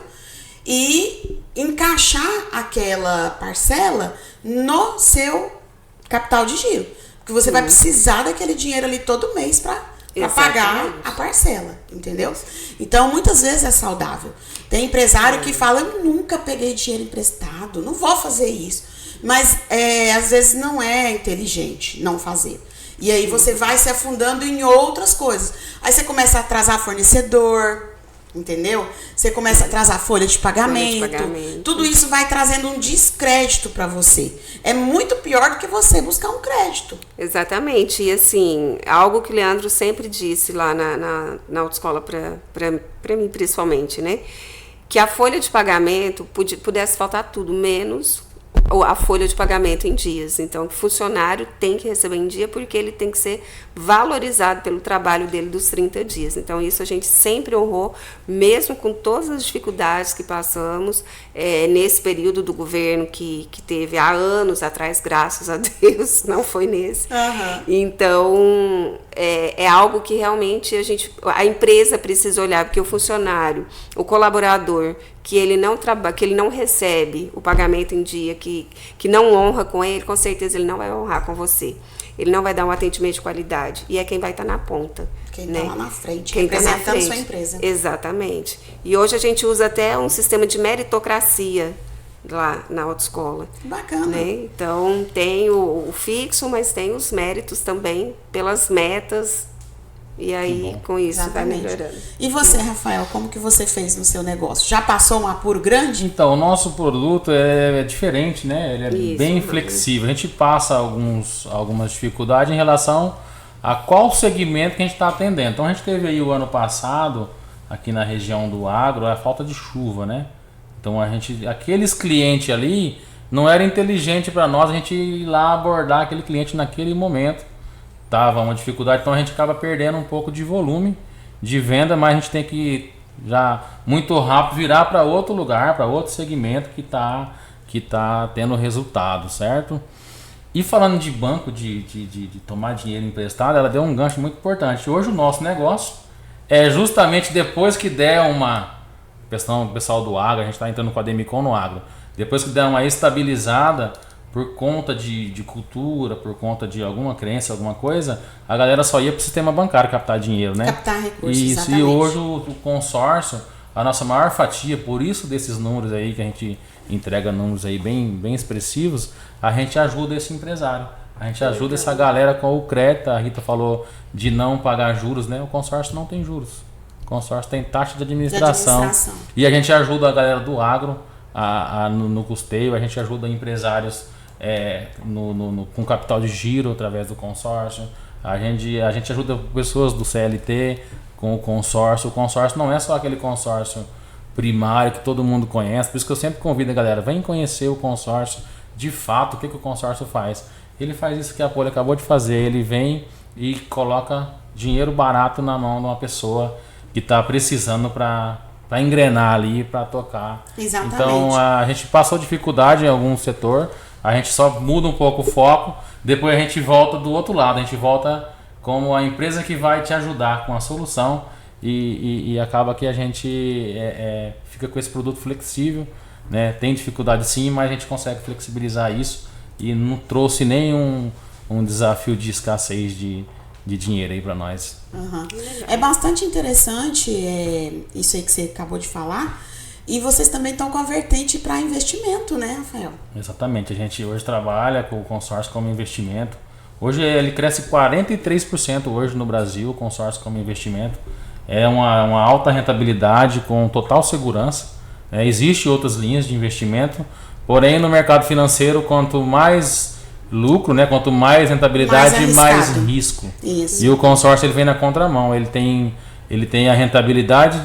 e encaixar aquela parcela no seu capital de giro. Porque você vai precisar daquele dinheiro ali todo mês para pagar a parcela, entendeu? Então, muitas vezes é saudável. Tem empresário que fala, eu nunca peguei dinheiro emprestado, não vou fazer isso. Mas às vezes não é inteligente não fazer. E aí você vai se afundando em outras coisas. Aí você começa a atrasar fornecedor, entendeu? Você começa a atrasar folha de pagamento. Tudo isso vai trazendo um descrédito para você. É muito pior do que você buscar um crédito. Exatamente. E assim, algo que o Leandro sempre disse lá na autoescola para mim principalmente, né? Que a folha de pagamento pudesse faltar tudo, menos a folha de pagamento em dias. Então, o funcionário tem que receber em dia porque ele tem que ser valorizado pelo trabalho dele dos 30 dias. Então, isso a gente sempre honrou, mesmo com todas as dificuldades que passamos nesse período do governo que teve há anos atrás, graças a Deus, não foi nesse. Então, é algo que realmente a empresa precisa olhar, porque o funcionário, o colaborador, que ele não recebe o pagamento em dia, que não honra com ele, com certeza ele não vai honrar com você. Ele não vai dar um atendimento de qualidade. E é quem vai estar na ponta. Quem né? está lá na frente, quem representando tá na frente. Sua empresa. Exatamente. E hoje a gente usa até um sistema de meritocracia lá na autoescola. Bacana. Né? Então, tem o fixo, mas tem os méritos também pelas metas. E aí, com isso, Exatamente. vai melhorando. E você, Rafael, como que você fez no seu negócio? Já passou um apuro grande? Então, o nosso produto é diferente, né? Ele é bem flexível. A gente passa algumas dificuldades em relação a qual segmento que a gente está atendendo. Então, a gente teve aí o ano passado, aqui na região do agro, a falta de chuva, né? Então, aqueles clientes ali, não era inteligente para nós a gente ir lá abordar aquele cliente naquele momento. Tava uma dificuldade, então a gente acaba perdendo um pouco de volume de venda, mas a gente tem que já muito rápido virar para outro lugar, para outro segmento que tá tendo resultado, certo? E falando de banco, de tomar dinheiro emprestado, ela deu um gancho muito importante. Hoje o nosso negócio é justamente depois que der uma questão, o pessoal do agro, a gente está entrando com a Demicon no agro, depois que der uma estabilizada por conta de cultura, por conta de alguma crença, alguma coisa, a galera só ia para o sistema bancário captar dinheiro, né? Captar recursos, isso, exatamente. E hoje o consórcio, a nossa maior fatia, por isso desses números aí, que a gente entrega números aí bem expressivos, a gente ajuda esse empresário. A gente ajuda essa galera com o crédito. A Rita falou de não pagar juros, né? O consórcio não tem juros. O consórcio tem taxa de administração. E a gente ajuda a galera do agro no custeio, a gente ajuda empresários com capital de giro através do consórcio. A gente ajuda pessoas do CLT com o consórcio. O consórcio não é só aquele consórcio primário que todo mundo conhece, por isso que eu sempre convido a galera, vem conhecer o consórcio, de fato, o que o consórcio faz. Ele faz isso que a Poli acabou de fazer, ele vem e coloca dinheiro barato na mão de uma pessoa que está precisando para para engrenar ali, para tocar. Exatamente. Então a gente passou dificuldade em algum setor, a gente só muda um pouco o foco, depois a gente volta do outro lado, a gente volta como a empresa que vai te ajudar com a solução e acaba que a gente fica com esse produto flexível, né? Tem dificuldade sim, mas a gente consegue flexibilizar isso e não trouxe nenhum desafio de escassez de dinheiro aí para nós. Uhum. É bastante interessante isso aí que você acabou de falar. E vocês também estão com a vertente para investimento, né, Rafael? Exatamente. A gente hoje trabalha com o consórcio como investimento. Hoje ele cresce 43% hoje no Brasil, o consórcio como investimento. É uma alta rentabilidade com total segurança. Existem outras linhas de investimento, porém no mercado financeiro, quanto mais lucro, né, quanto mais rentabilidade, mais risco. Isso. E o consórcio ele vem na contramão. Ele tem a rentabilidade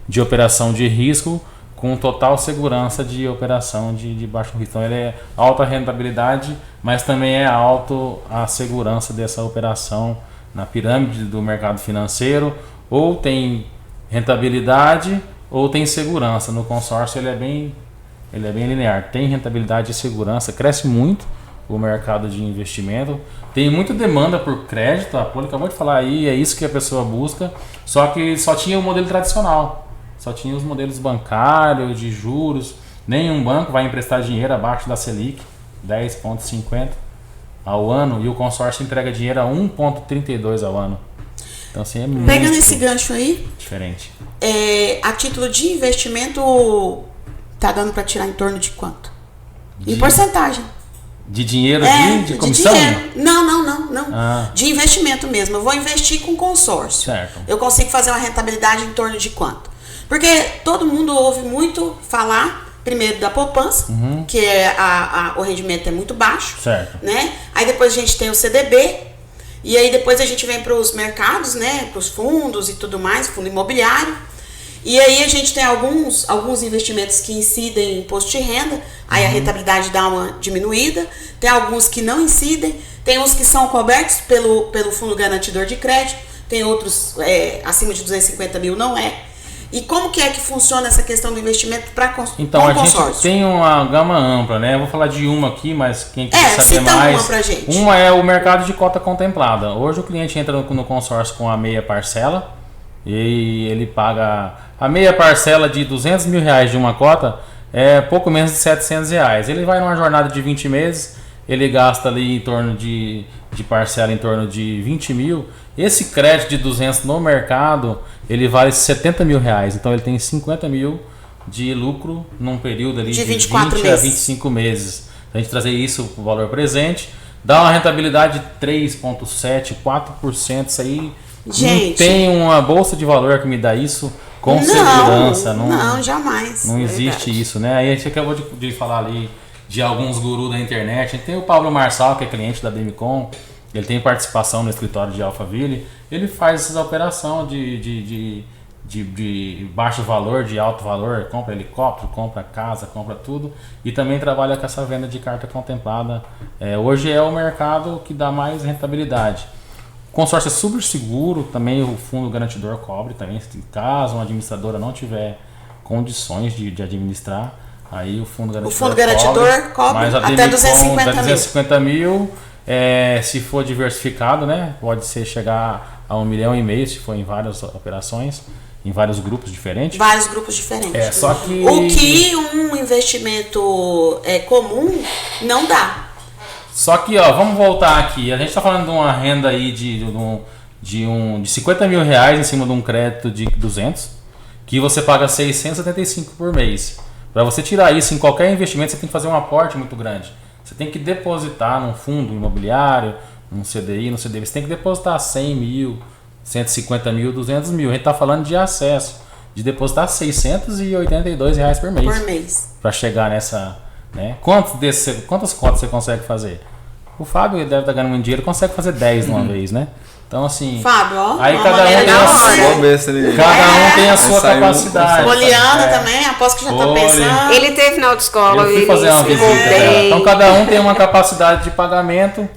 de operação de risco com total segurança de operação de baixo risco. Então ele é alta rentabilidade, mas também é alto a segurança dessa operação na pirâmide do mercado financeiro. Ou tem rentabilidade ou tem segurança. No consórcio ele é bem linear. Tem rentabilidade e segurança. Cresce muito o mercado de investimento. Tem muita demanda por crédito. A Poli acabou de falar aí, é isso que a pessoa busca. Só que só tinha o modelo tradicional. Só tinha os modelos bancários, de juros. Nenhum banco vai emprestar dinheiro abaixo da Selic, 10,50 ao ano. E o consórcio entrega dinheiro a 1,32 ao ano. Então, assim, é muito pegando esse gancho aí, diferente. A título de investimento, tá dando para tirar em torno de quanto? Em porcentagem. De dinheiro de comissão? Dinheiro. Não. De investimento mesmo. Eu vou investir com consórcio. Certo. Eu consigo fazer uma rentabilidade em torno de quanto? Porque todo mundo ouve muito falar, primeiro, da poupança, que o rendimento é muito baixo. Certo. Né? Aí depois a gente tem o CDB, e aí depois a gente vem para os mercados, né? Para os fundos e tudo mais, fundo imobiliário. E aí a gente tem alguns investimentos que incidem em imposto de renda, aí a rentabilidade dá uma diminuída. Tem alguns que não incidem, tem uns que são cobertos pelo fundo garantidor de crédito, tem outros acima de 250 mil não é. E como que funciona essa questão do investimento para Então, a gente tem uma gama ampla, né? Eu vou falar de uma aqui, mas quem quiser saber mais... uma pra gente. Uma é o mercado de cota contemplada. Hoje o cliente entra no consórcio com a meia parcela e ele paga... A meia parcela de R$200 mil de uma cota é pouco menos de R$700. Ele vai numa jornada de 20 meses, ele gasta ali em torno de parcela em torno de 20 mil. Esse crédito de 200 no mercado, ele vale R$70 mil. Então ele tem 50 mil de lucro num período ali de 20 a 25 meses. A gente trazer isso para o valor presente, dá uma rentabilidade de 3,7%, 4%. Isso aí, gente, não tem uma bolsa de valor que me dá isso com segurança. Não, jamais. Não existe isso, né? Aí a gente acabou de falar ali de alguns gurus da internet. A gente tem o Pablo Marçal, que é cliente da Demicon. Ele tem participação no escritório de Alphaville. Ele faz essas operações de baixo valor, de alto valor. Compra helicóptero, compra casa, compra tudo. E também trabalha com essa venda de carta contemplada. Hoje é o mercado que dá mais rentabilidade. O consórcio é super seguro. Também o fundo garantidor cobre. Também, caso uma administradora não tiver condições de administrar, aí o fundo garantidor cobre mas até 250 mil. Se for diversificado, né, pode chegar a 1,5 milhão se for em várias operações, em vários grupos diferentes. Vários grupos diferentes. Só que... O que um investimento comum não dá. Só que, vamos voltar aqui. A gente está falando de uma renda aí de 50 mil em cima de um crédito de 200, que você paga 675 por mês. Para você tirar isso em qualquer investimento, você tem que fazer um aporte muito grande. Você tem que depositar num fundo imobiliário, num CDI, no CDB. Você tem que depositar 100 mil, 150 mil, 200 mil. A gente está falando de acesso, de depositar R$682 por mês. Por mês. Para chegar nessa... Né? Quantas cotas você consegue fazer? O Fábio deve estar ganhando muito dinheiro, consegue fazer 10 de uma vez, né? Então, assim... Fábio, aí cada um tem a sua capacidade. Poliana também, aposto que já está pensando. Ele teve na autoescola. Eu fui fazer uma visita. Então, cada um tem uma capacidade de pagamento.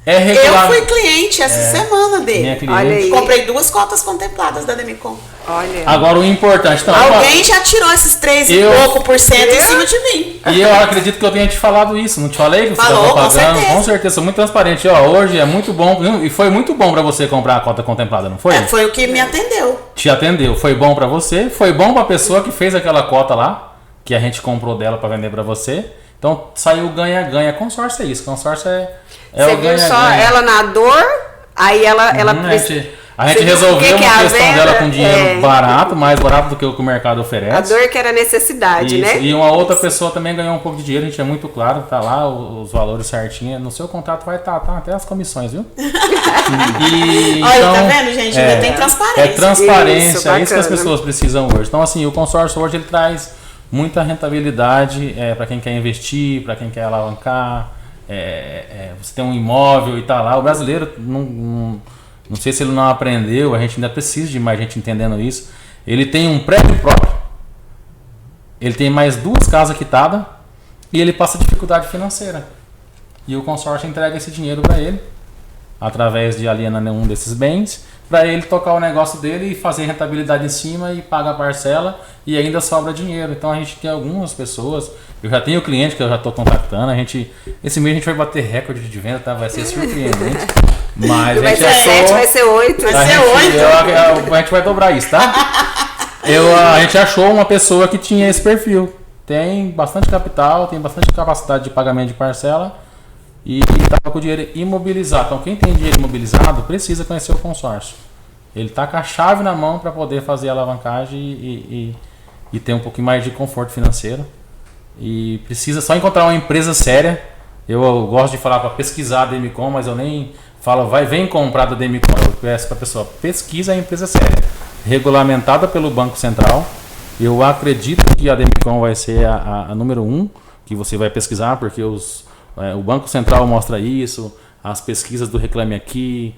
É regular. Eu fui cliente essa semana dele. Minha cliente. Olha aí. Comprei 2 cotas contempladas da Demicon. Olha. Agora o importante... Então, Alguém já tirou esses 3 e pouco por cento em cima de mim. E eu acredito que eu tenha te falado isso, não te falei? Que você Falou, tava com pagando? certeza. Com certeza, sou muito transparente. Ó, hoje é muito bom, e foi muito bom pra você comprar a cota contemplada, não foi? Foi o que me atendeu. Te atendeu, foi bom pra você, foi bom pra pessoa que fez aquela cota lá, que a gente comprou dela pra vender pra você. Então saiu ganha-ganha. Consórcio é isso, consórcio é Você o viu ganha-ganha. só ela na dor, aí ela A gente Você viu resolveu o que uma é a questão venda? dela com dinheiro barato, mais barato do que o que o mercado a oferece. dor que era necessidade, Isso. né? E uma outra pessoa também ganhou um pouco de dinheiro, a gente é muito claro, tá lá os valores certinho. No seu contrato vai estar, tá? Até as comissões, viu? Olha, então, tá vendo, gente? Ainda tem transparência. É transparência, Isso, é isso que as bacana. pessoas precisam hoje. Então, assim, o consórcio hoje ele traz muita rentabilidade para quem quer investir, para quem quer alavancar. Você tem um imóvel e tá lá. O brasileiro não sei se ele não aprendeu, a gente ainda precisa de mais gente entendendo isso. Ele tem um prédio próprio, ele tem mais 2 casas quitadas e ele passa dificuldade financeira. E o consórcio entrega esse dinheiro para ele, através de alienar um desses bens, para ele tocar o negócio dele e fazer rentabilidade em cima e pagar a parcela e ainda sobra dinheiro. Então a gente tem algumas pessoas, eu já tenho cliente que eu já estou contactando, esse mês a gente vai bater recorde de venda, tá? Vai ser surpreendente. Mas Vai a gente ser achou... 7, vai ser 8. Vai ser 8. A gente vai dobrar isso, tá? A gente achou uma pessoa que tinha esse perfil. Tem bastante capital, tem bastante capacidade de pagamento de parcela e estava com o dinheiro imobilizado. Então quem tem dinheiro imobilizado precisa conhecer o consórcio. Ele está com a chave na mão para poder fazer a alavancagem e ter um pouquinho mais de conforto financeiro. E precisa só encontrar uma empresa séria. Eu gosto de falar para pesquisar a Demicon, mas eu nem falo, vem comprar da Demicon. Eu peço para a pessoa, pesquisa a empresa séria, regulamentada pelo Banco Central. Eu acredito que a Demicon vai ser a número 1 que você vai pesquisar, porque o Banco Central mostra isso, as pesquisas do Reclame Aqui,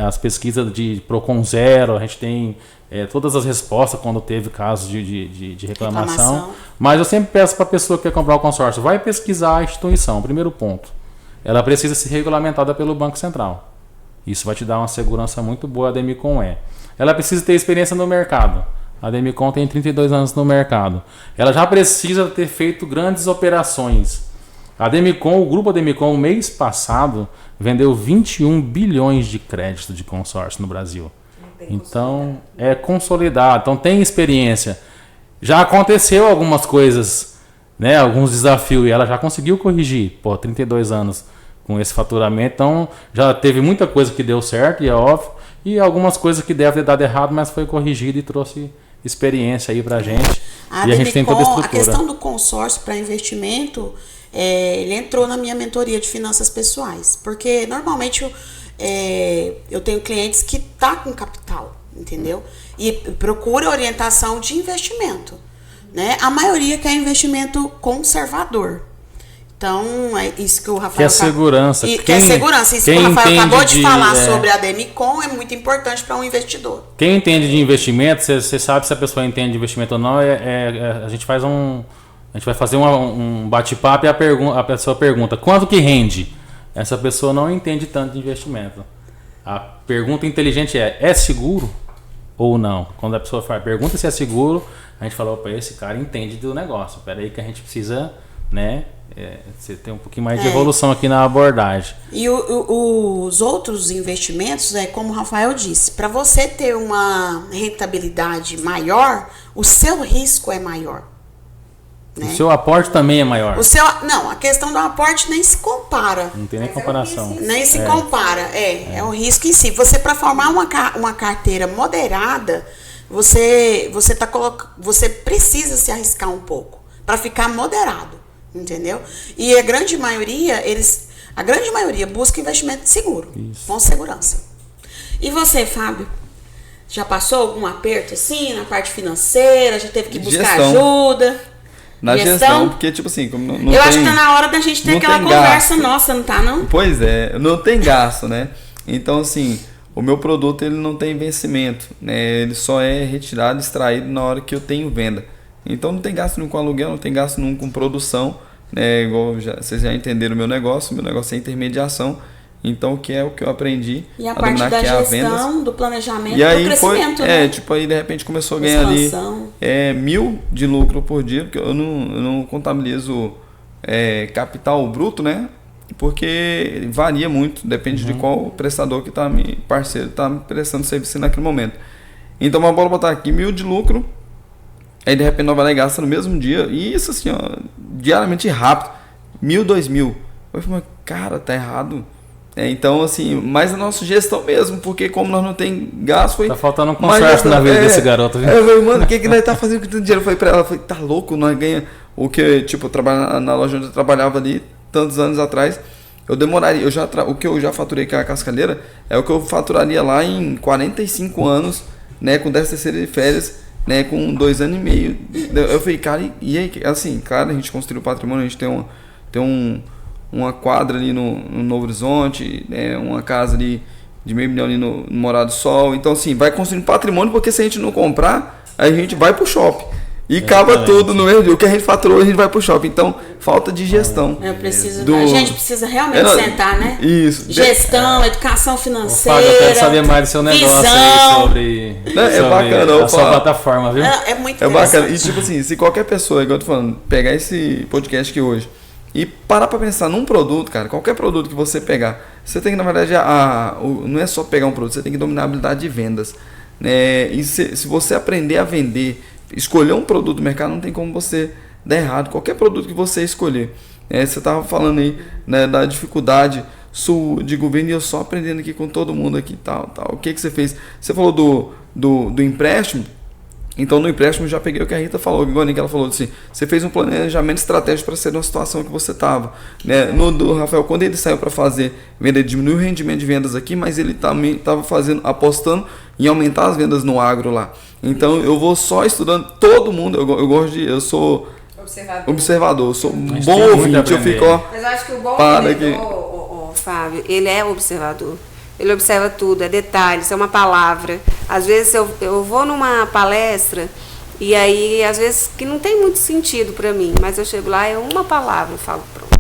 as pesquisas de Procon Zero, a gente tem todas as respostas quando teve casos de reclamação. Mas eu sempre peço para a pessoa que quer comprar o consórcio, vai pesquisar a instituição, primeiro ponto. Ela precisa ser regulamentada pelo Banco Central. Isso vai te dar uma segurança muito boa, a Demicon Ela precisa ter experiência no mercado. A Demicon tem 32 anos no mercado. Ela já precisa ter feito grandes operações. A Demicon, o grupo Demicon, mês passado, vendeu 21 bilhões de crédito de consórcio no Brasil. Então, é consolidado. Então, tem experiência. Já aconteceu algumas coisas, né, alguns desafios, e ela já conseguiu corrigir. 32 anos com esse faturamento. Então, já teve muita coisa que deu certo, e é óbvio, e algumas coisas que devem ter dado errado, mas foi corrigido e trouxe experiência aí pra gente. E a gente tem toda a estrutura. A questão do consórcio para investimento, ele entrou na minha mentoria de finanças pessoais, porque normalmente eu tenho clientes que tá com capital, entendeu? E procura orientação de investimento, né? A maioria quer investimento conservador. Então, é isso que o Rafael... Que é segurança. Que é segurança. Isso que o Rafael acabou de falar sobre a Demicon é muito importante para um investidor. Quem entende de investimento, você sabe se a pessoa entende de investimento ou não, a gente faz a gente vai fazer um bate-papo e a pessoa pergunta, quanto que rende? Essa pessoa não entende tanto de investimento. A pergunta inteligente é seguro ou não? Quando a pessoa pergunta se é seguro, a gente fala, opa, esse cara entende do negócio. Espera aí que a gente precisa, né... você tem um pouquinho mais de evolução aqui na abordagem. E os outros investimentos, como o Rafael disse, para você ter uma rentabilidade maior, o seu risco é maior. Né? O seu aporte também é maior. Não, a questão do aporte nem se compara. Não tem nem comparação. Nem se compara. É o risco em si. Você, para formar uma carteira moderada, você precisa se arriscar um pouco para ficar moderado. Entendeu? E a grande maioria busca investimento seguro, com segurança. E você, Fábio? Já passou algum aperto assim na parte financeira? Já teve que buscar ajuda? Na gestão, porque tipo assim, como não eu acho que tá na hora da gente ter aquela conversa nossa, não tá não? Pois é, não tem gasto, né? Então assim, o meu produto ele não tem vencimento, né? Ele só é retirado, extraído na hora que eu tenho venda. Então não tem gasto nenhum com aluguel, não tem gasto nenhum com produção, né? Igual vocês já entenderam o meu negócio é intermediação. Então, que é o que eu aprendi E a parte da que é a vendas. gestão, do planejamento, E aí do crescimento, né? tipo, aí de repente começou a ganhar ali Expansão. 1.000 de lucro por dia, porque eu não contabilizo capital bruto, né? Porque varia muito, depende de qual prestador que parceiro tá me prestando serviço naquele momento. Então, uma bola botar aqui 1.000 de lucro, aí de repente nós vai lá e gasta no mesmo dia, e isso assim, ó, diariamente rápido, 1.000, 2.000. Eu falei, cara, tá errado. Então, assim, mais a nossa gestão mesmo, porque como nós não tem gasto, foi... Tá faltando um consórcio na vida desse garoto, viu? Eu falei, mano, o que nós tá fazendo com tanto dinheiro? Eu falei pra ela, eu falei, tá louco, nós ganha o que, tipo, eu trabalho na loja onde eu trabalhava ali, tantos anos atrás, eu demoraria, o que eu já faturei com a cascalheira, é o que eu faturaria lá em 45 anos, né, com 10ª de férias, né, com 2 anos e meio. Eu falei, cara, e aí, assim, claro, a gente construiu patrimônio, a gente tem uma quadra ali no Novo Horizonte, né, uma casa ali de $500 mil ali no Morado do Sol. Então, assim, vai construindo patrimônio, porque se a gente não comprar, a gente vai pro shopping. E acaba tudo no mesmo dia. O que a gente faturou, a gente vai pro shopping. Então, falta de gestão. A gente precisa realmente sentar, né? Isso. Gestão, educação financeira. Fábio, eu quero saber mais do seu negócio aí sobre bacana, a sua plataforma, viu? É muito É interessante. bacana. E tipo assim, se qualquer pessoa, igual eu tô falando, pegar esse podcast aqui hoje e parar pra pensar num produto, cara, qualquer produto que você pegar, você tem que, na verdade, não é só pegar um produto, você tem que dominar a habilidade de vendas. Né? E se você aprender a vender, escolher um produto do mercado, não tem como você dar errado. Qualquer produto que você escolher. Você estava falando aí, né, da dificuldade de governo, e eu só aprendendo aqui com todo mundo aqui, tal. O que você fez? Você falou do empréstimo. Então, no empréstimo, eu já peguei o que a Rita falou, igual a ela falou assim, você fez um planejamento estratégico para ser na situação que você estava. Né? No do Rafael, quando ele saiu para fazer venda, ele diminuiu o rendimento de vendas aqui, mas ele também estava apostando em aumentar as vendas no agro lá. Então, eu vou só estudando todo mundo, eu sou observador, eu sou um bom ouvinte, eu fico, ó... Mas eu acho que o bom vendedor, Fábio, ele é observador. Ele observa tudo, é detalhes, é uma palavra. Às vezes eu vou numa palestra e aí, às vezes, que não tem muito sentido para mim, mas eu chego lá, é uma palavra, eu falo, pronto.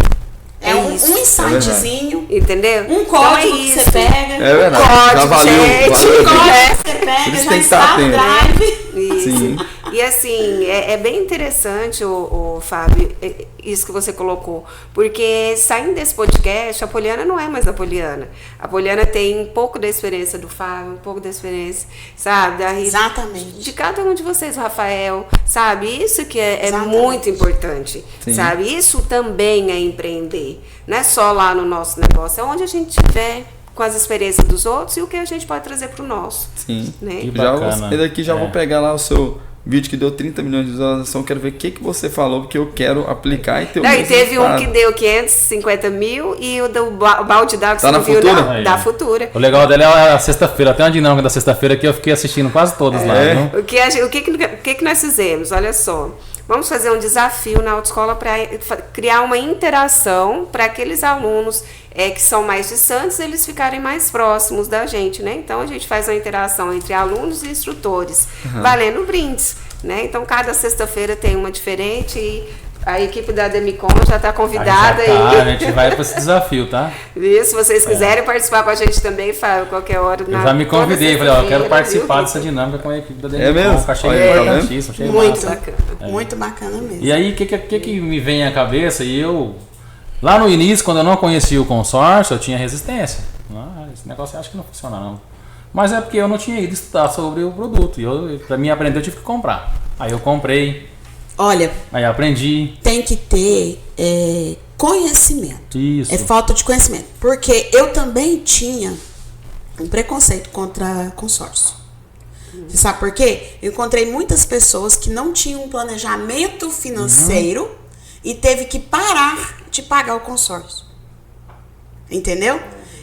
É um insightzinho. Entendeu? Um código que você pega. É verdade. Código, valeu. gente. Um código que você pega, já está no drive. Isso. Sim. E assim, é bem interessante, o Fábio, isso que você colocou. Porque saindo desse podcast, a Poliana não é mais a Poliana. A Poliana tem um pouco da experiência do Fábio, um pouco da experiência, sabe? Da Rita, Exatamente. de cada um de vocês, o Rafael, sabe? Isso que é muito importante, Sim. sabe? Isso também é empreender. Não é só lá no nosso negócio, é onde a gente estiver, com as experiências dos outros e o que a gente pode trazer para o nosso. Sim. Né? Que Já bacana. esse daqui já vou pegar lá o seu vídeo que deu 30 milhões de visualização. Quero ver o que você falou, porque eu quero aplicar e ter o Não, e mesmo teve um resultado. que deu 550 mil e o do balde d'água que Tá você na não viu, Futura? não. Aí, Da ó. Futura. O legal dela é a sexta-feira. Tem uma dinâmica da sexta-feira que eu fiquei assistindo quase todas lá, viu? O que nós fizemos? Olha só. Vamos fazer um desafio na autoescola para criar uma interação para aqueles alunos que são mais distantes, eles ficarem mais próximos da gente, né? Então, a gente faz uma interação entre alunos e instrutores, valendo brindes, né? Então, cada sexta-feira tem uma diferente e a equipe da Demicon já está convidada. A gente vai para esse desafio, tá? E se vocês quiserem participar com a gente também, Fábio, qualquer hora. Eu já me convidei, falei, ó, eu quero participar viu? dessa dinâmica com a equipe da É Demicon. mesmo? Achei Olha, tá importantíssimo, achei Muito massa. bacana. Muito bacana mesmo. E aí, o que me vem à cabeça? E eu, lá no início, quando eu não conhecia o consórcio, eu tinha resistência. Esse negócio eu acho que não funciona, não. Mas é porque eu não tinha ido estudar sobre o produto. E pra mim aprender, eu tive que comprar. Aí eu comprei, Olha, aí aprendi. tem que ter conhecimento. Isso. É falta de conhecimento. Porque eu também tinha um preconceito contra consórcio. Você sabe por quê? Eu encontrei muitas pessoas que não tinham um planejamento financeiro e teve que parar de pagar o consórcio. Entendeu?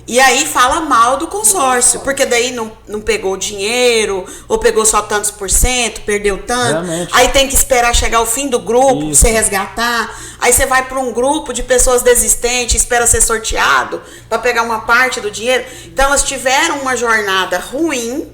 E aí fala mal do consórcio, porque daí não pegou dinheiro, ou pegou só tantos %, perdeu tanto. Realmente. Aí tem que esperar chegar o fim do grupo pra Isso. você resgatar. Aí você vai para um grupo de pessoas desistentes, espera ser sorteado para pegar uma parte do dinheiro. Então elas tiveram uma jornada ruim,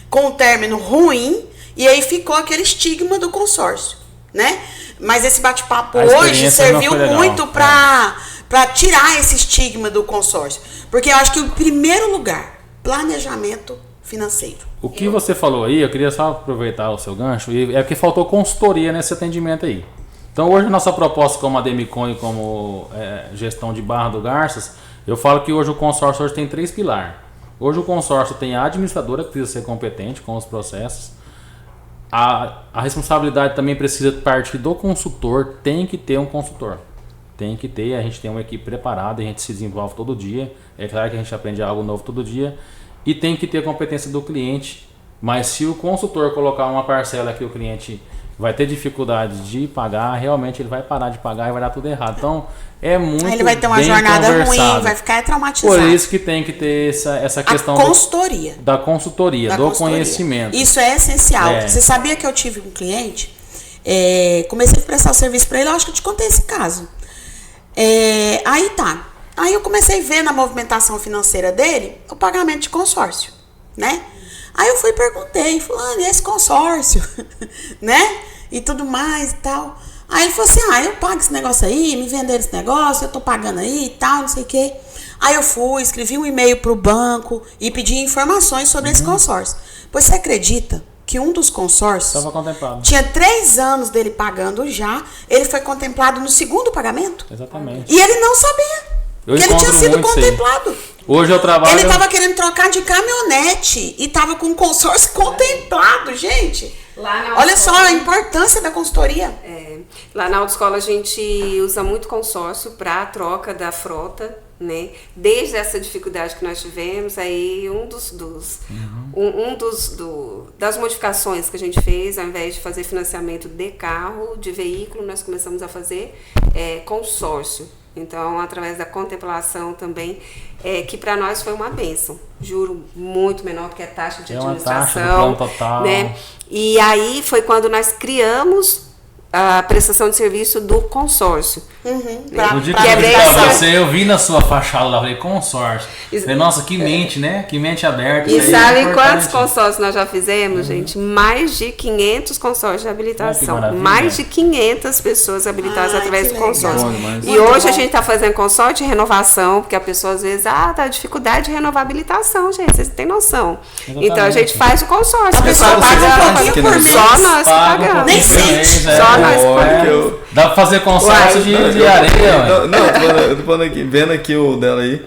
com um término ruim, e aí ficou aquele estigma do consórcio, né? Mas esse bate-papo A hoje experiência não serviu foi legal. muito para para tirar esse estigma do consórcio. Porque eu acho que o primeiro lugar, planejamento financeiro. O que você falou aí, eu queria só aproveitar o seu gancho, é que faltou consultoria nesse atendimento aí. Então hoje a nossa proposta como a Demicon e como gestão de Barra do Garças, eu falo que hoje o consórcio hoje tem 3 pilares. Hoje o consórcio tem a administradora, que precisa ser competente com os processos. A responsabilidade também precisa partir do consultor, tem que ter um consultor. Tem que ter, a gente tem uma equipe preparada, a gente se desenvolve todo dia. É claro que a gente aprende algo novo todo dia. E tem que ter a competência do cliente. Mas se o consultor colocar uma parcela que o cliente vai ter dificuldade de pagar, realmente ele vai parar de pagar e vai dar tudo errado. Então, é muito Aí ele vai ter uma bem jornada conversado. ruim, vai ficar traumatizado. Por isso que tem que ter essa questão da consultoria. Da consultoria. Conhecimento. Isso é essencial. É. Você sabia que eu tive um cliente, comecei a prestar serviço para ele, eu acho que eu te contei esse caso. Aí eu comecei a ver na movimentação financeira dele o pagamento de consórcio, né? Aí eu fui e perguntei, fulano, e esse consórcio? Né? E tudo mais e tal. Aí ele falou assim, eu pago esse negócio aí, me venderam esse negócio, eu tô pagando aí e tal, não sei o quê. Aí eu fui, escrevi um e-mail pro banco e pedi informações sobre esse consórcio. Pois você acredita que um dos consórcios Estava contemplado. tinha 3 anos dele pagando já, ele foi contemplado no segundo pagamento? Exatamente. E ele não sabia que ele tinha sido contemplado. Hoje eu trabalho... Ele estava querendo trocar de caminhonete e estava com o consórcio contemplado, gente. Olha só a importância da consultoria. Lá na autoescola a gente usa muito consórcio para a troca da frota, né? Desde essa dificuldade que nós tivemos, aí das modificações que a gente fez, ao invés de fazer financiamento de carro, de veículo, nós começamos a fazer consórcio. Então, através da contemplação também, que para nós foi uma bênção. Juro muito menor do que a taxa de administração. Taxa do plano total. Né? E aí foi quando nós criamos a prestação de serviço do consórcio. No dia que eu vi pra você, eu vi na sua fachada lá, falei, consórcio. Falei, nossa, que mente, né? Que mente aberta. E sabe quantos consórcios nós já fizemos, gente? Mais de 500 consórcios de habilitação. Mais de 500 pessoas habilitadas através do consórcio. E hoje a gente está fazendo consórcio de renovação, porque a pessoa às vezes, tá dificuldade de renovar a habilitação, gente. Vocês não têm noção. Exatamente. Então a gente faz o consórcio. A pessoa paga um pouquinho por mês. Só nós que pagamos. Nem sente. Só nós que pagamos. Dá pra fazer consórcio de areia. Não, eu tô falando aqui, vendo aqui o dela aí.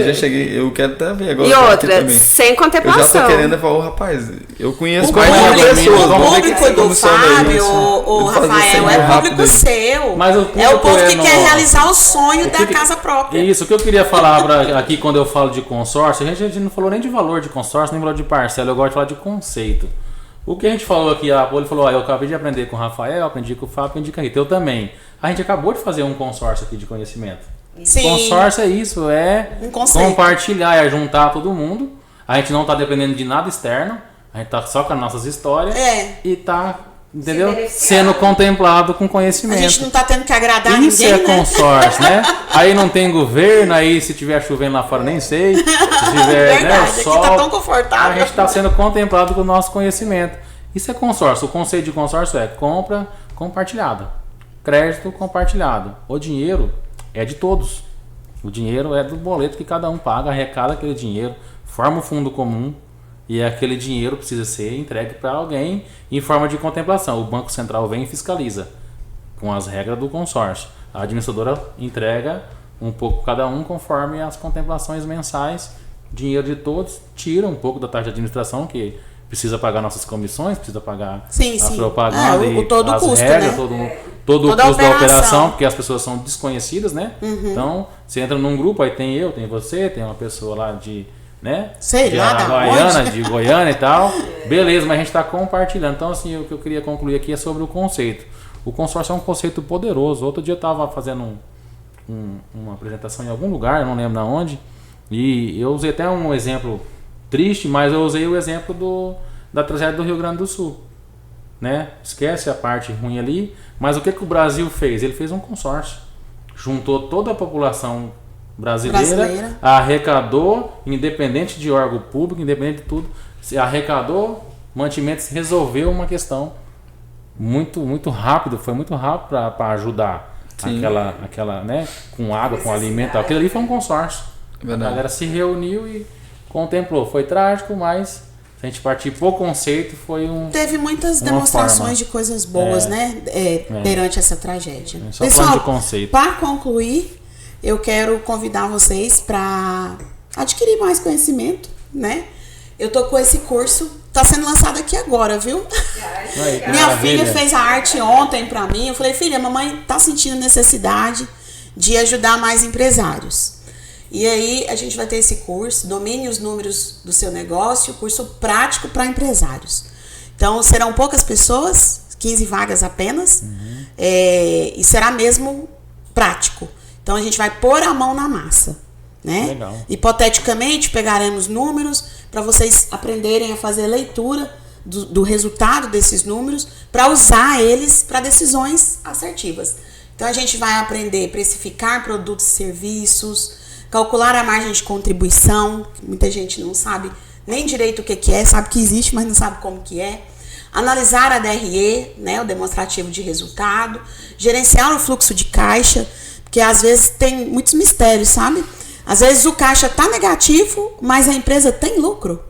Já cheguei, eu quero até ver agora. E outra, sem contemplação. Eu já tô querendo falar, rapaz, eu conheço o público do Fábio, o Rafael, é público seu. Mas é o povo que quer realizar o sonho da casa própria. Isso, o que eu queria falar aqui quando eu falo de consórcio, a gente não falou nem de valor de consórcio, nem valor de parcela, eu gosto de falar de conceito. O que a gente falou aqui, ele falou, eu acabei de aprender com o Rafael, aprendi com o Fábio, aprendi com a Rita, eu também. A gente acabou de fazer um consórcio aqui de conhecimento. Sim. Consórcio é isso, um compartilhar, é juntar todo mundo. A gente não está dependendo de nada externo, a gente está só com as nossas histórias e está, entendeu? Sendo contemplado com conhecimento. A gente não está tendo que agradar ninguém, isso é consórcio, né? Aí não tem governo, aí se tiver chovendo lá fora nem sei. Se tiver verdade, sol, aqui tá tão confortável. A gente está sendo contemplado com o nosso conhecimento. Isso é consórcio. O conceito de consórcio é compra compartilhada, crédito compartilhado. O dinheiro é de todos. O dinheiro é do boleto que cada um paga, arrecada aquele dinheiro, forma o fundo comum e aquele dinheiro precisa ser entregue para alguém em forma de contemplação. O Banco Central vem e fiscaliza com as regras do consórcio. A administradora entrega um pouco cada um conforme as contemplações mensais. Dinheiro de todos, tira um pouco da taxa de administração, que precisa pagar nossas comissões, precisa pagar a propaganda e todo as custo, regras, né? todo o custo da operação, porque as pessoas são desconhecidas, né? Então, você entra num grupo, aí tem eu, tem você, tem uma pessoa lá de, né? Sei lá, de Goiânia e tal. Beleza, mas a gente está compartilhando. Então, assim, o que eu queria concluir aqui é sobre o conceito. O consórcio é um conceito poderoso. Outro dia eu estava fazendo uma apresentação em algum lugar, eu não lembro onde, e eu usei até um exemplo triste, mas eu usei o exemplo da tragédia do Rio Grande do Sul, né? Esquece a parte ruim ali, mas o que o Brasil fez? Ele fez um consórcio, juntou toda a população brasileira. Arrecadou, independente de órgão público, independente de tudo, se arrecadou mantimentos, resolveu uma questão muito rápido, foi muito rápido para ajudar. Sim. aquela, né, com água, com alimento, aquilo ali foi um consórcio. Verdade. A galera se reuniu e contemplou. Foi trágico, mas se a gente partir pro conceito, foi Teve muitas uma demonstrações forma. de coisas boas, né? Perante essa tragédia. Só falando de conceito. para concluir, eu quero convidar vocês para adquirir mais conhecimento, né? Eu tô com esse curso, tá sendo lançado aqui agora, viu? Aí, que Minha maravilha. filha fez a arte ontem pra mim. Eu falei, filha, a mamãe tá sentindo necessidade de ajudar mais empresários. E aí a gente vai ter esse curso, Domine os Números do Seu Negócio, curso prático para empresários. Então serão poucas pessoas, 15 vagas apenas, e será mesmo prático. Então a gente vai pôr a mão na massa, né? Legal. Hipoteticamente pegaremos números para vocês aprenderem a fazer leitura do resultado desses números para usar eles para decisões assertivas. Então a gente vai aprender a precificar produtos e serviços, calcular a margem de contribuição, que muita gente não sabe nem direito o que é, sabe que existe, mas não sabe como que é. Analisar a DRE, né, o demonstrativo de resultado, gerenciar o fluxo de caixa, porque às vezes tem muitos mistérios, sabe? Às vezes o caixa está negativo, mas a empresa tem lucro.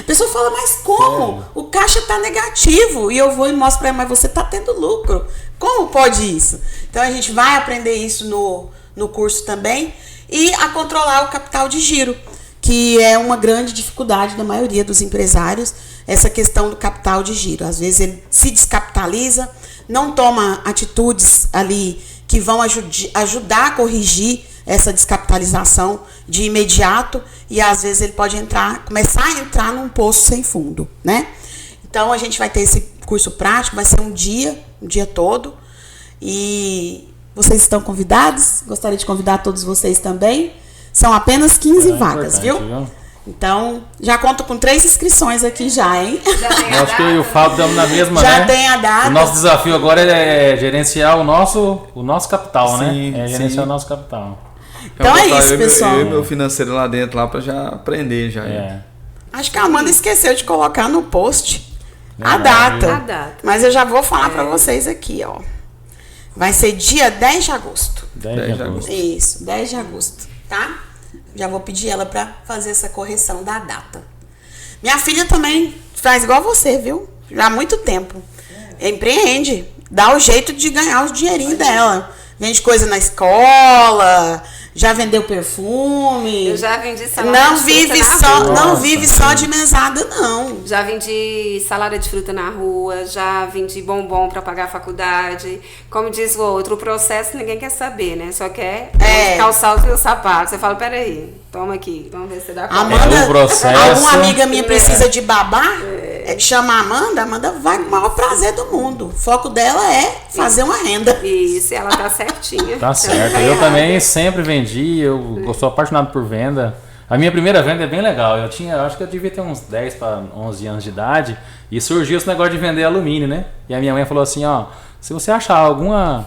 A pessoa fala, mas como? Sério? O caixa está negativo. E eu vou e mostro para ela, mas você está tendo lucro. Como pode isso? Então a gente vai aprender isso no curso também. E a controlar o capital de giro, que é uma grande dificuldade da maioria dos empresários, essa questão do capital de giro. Às vezes ele se descapitaliza, não toma atitudes ali que vão ajudar a corrigir essa descapitalização de imediato, e às vezes ele pode começar a entrar num poço sem fundo, né? Então a gente vai ter esse curso prático, vai ser um dia todo, e vocês estão convidados, gostaria de convidar todos vocês também. São apenas 15 vagas, viu? Então, já conto com 3 inscrições aqui já, hein? Eu acho que eu e o Fábio estamos na mesma, Já né? tem a data. O nosso desafio agora é gerenciar o nosso capital, Sim, né? É gerenciar sim. o nosso capital. Então é botar isso, pessoal. Eu e meu financeiro lá dentro, lá pra já aprender já. Acho que a Amanda esqueceu de colocar no post a Verdade. data. A data. Mas eu já vou falar pra vocês aqui, ó. Vai ser dia 10 de agosto. 10 de agosto. Isso, 10 de agosto, tá? Já vou pedir ela pra fazer essa correção da data. Minha filha também faz igual você, viu? Já há muito tempo. Empreende. Dá o jeito de ganhar os dinheirinhos dela. Vende coisa na escola, já vendeu perfume. Eu já vendi salada de fruta na rua. Não vive só de mesada, não. Já vendi salada de fruta na rua, já vendi bombom para pagar a faculdade. Como diz o outro, o processo ninguém quer saber, né? Só quer calçar os meus sapatos. Você fala, peraí, toma aqui, vamos ver se você dá conta. Amanda, o processo. alguma amiga minha precisa de babá? Chama a Amanda vai com o maior prazer do mundo. O foco dela é fazer uma renda. Isso, ela tá certinha. Tá certo. Eu também sempre vendi, eu sou apaixonado por venda. A minha primeira venda é bem legal. Eu acho que eu devia ter uns 10 para 11 anos de idade e surgiu esse negócio de vender alumínio, né? E a minha mãe falou assim, ó, se você achar alguma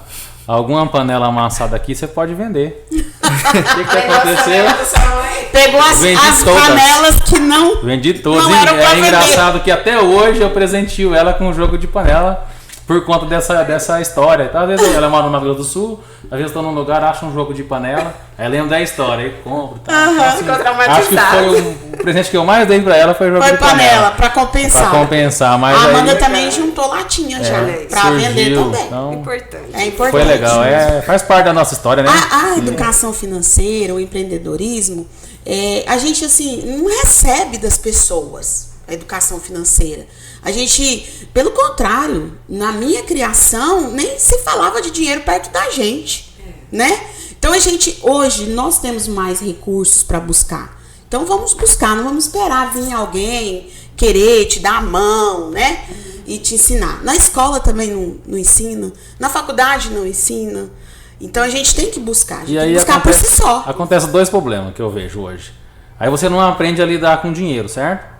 panela amassada aqui, você pode vender. O que aconteceu? Pegou as todas. panelas que não. Vendi todas. Não era pra É vender. engraçado que até hoje eu presentio ela com um jogo de panela por conta dessa história. Então, às vezes ela mora no Mato Grosso do Sul, às vezes estou num lugar, acho um jogo de panela, aí lembro da história, aí compro. Tá. Ficou traumatizado. Acho que foi o presente que eu mais dei pra ela foi o jogo Foi de panela. panela, pra compensar. Pra compensar, mas A Amanda aí também juntou latinha já, pra surgiu, vender também. então, Importante. É importante. foi legal, faz parte da nossa história, né? A educação financeira, o empreendedorismo, a gente assim não recebe das pessoas a educação financeira. A gente, pelo contrário, na minha criação, nem se falava de dinheiro perto da gente, né? Então hoje nós temos mais recursos para buscar. Então vamos buscar, não vamos esperar vir alguém querer te dar a mão, né? E te ensinar. Na escola também não ensina, na faculdade não ensina. Então a gente tem que buscar, a gente tem que buscar por si só. Acontece 2 problemas que eu vejo hoje. Aí você não aprende a lidar com dinheiro, certo?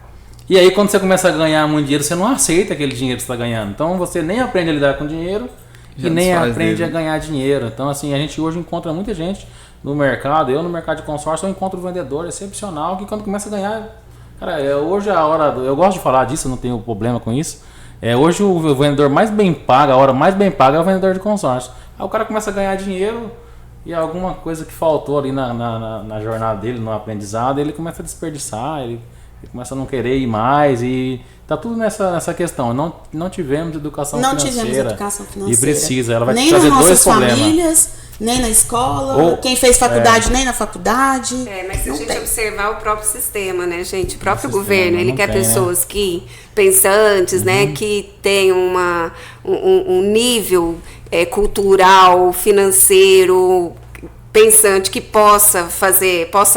E aí quando você começa a ganhar muito dinheiro, você não aceita aquele dinheiro que você está ganhando. Então você nem aprende a lidar com dinheiro e nem aprende a ganhar dinheiro. Então assim, a gente hoje encontra muita gente no mercado. Eu no mercado de consórcio eu encontro um vendedor excepcional que quando começa a ganhar... Cara, hoje é a hora... Eu gosto de falar disso, eu não tenho problema com isso. Hoje o vendedor mais bem pago, a hora mais bem paga é o vendedor de consórcio. Aí o cara começa a ganhar dinheiro e alguma coisa que faltou ali na jornada dele, no aprendizado, ele começa a desperdiçar, ele começa a não querer ir mais e tá tudo nessa questão. Não tivemos educação financeira. Não tivemos educação financeira. E precisa, ela vai nem trazer nas dois nossas problemas. famílias, nem na escola, quem fez faculdade nem na faculdade. Mas se a gente observar o próprio sistema, né, gente? O próprio sistema governo, ele quer pessoas que pensantes, né, que tenham um nível cultural, financeiro, pensante, que possa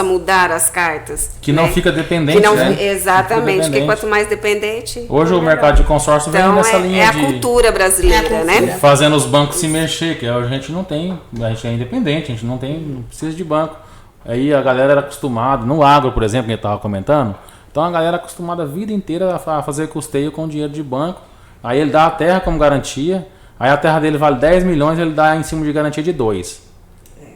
mudar as cartas. Que não fica dependente, né? Exatamente, porque quanto mais dependente... Hoje o mercado de consórcio vem nessa linha a cultura brasileira, né? Fazendo os bancos se mexer, que a gente não tem, a gente é independente, a gente não precisa de banco. Aí a galera era acostumada, no agro, por exemplo, que a gente estava comentando, então a galera é acostumada a vida inteira a fazer custeio com dinheiro de banco, aí ele dá a terra como garantia, aí a terra dele vale 10 milhões, ele dá em cima de garantia de 2.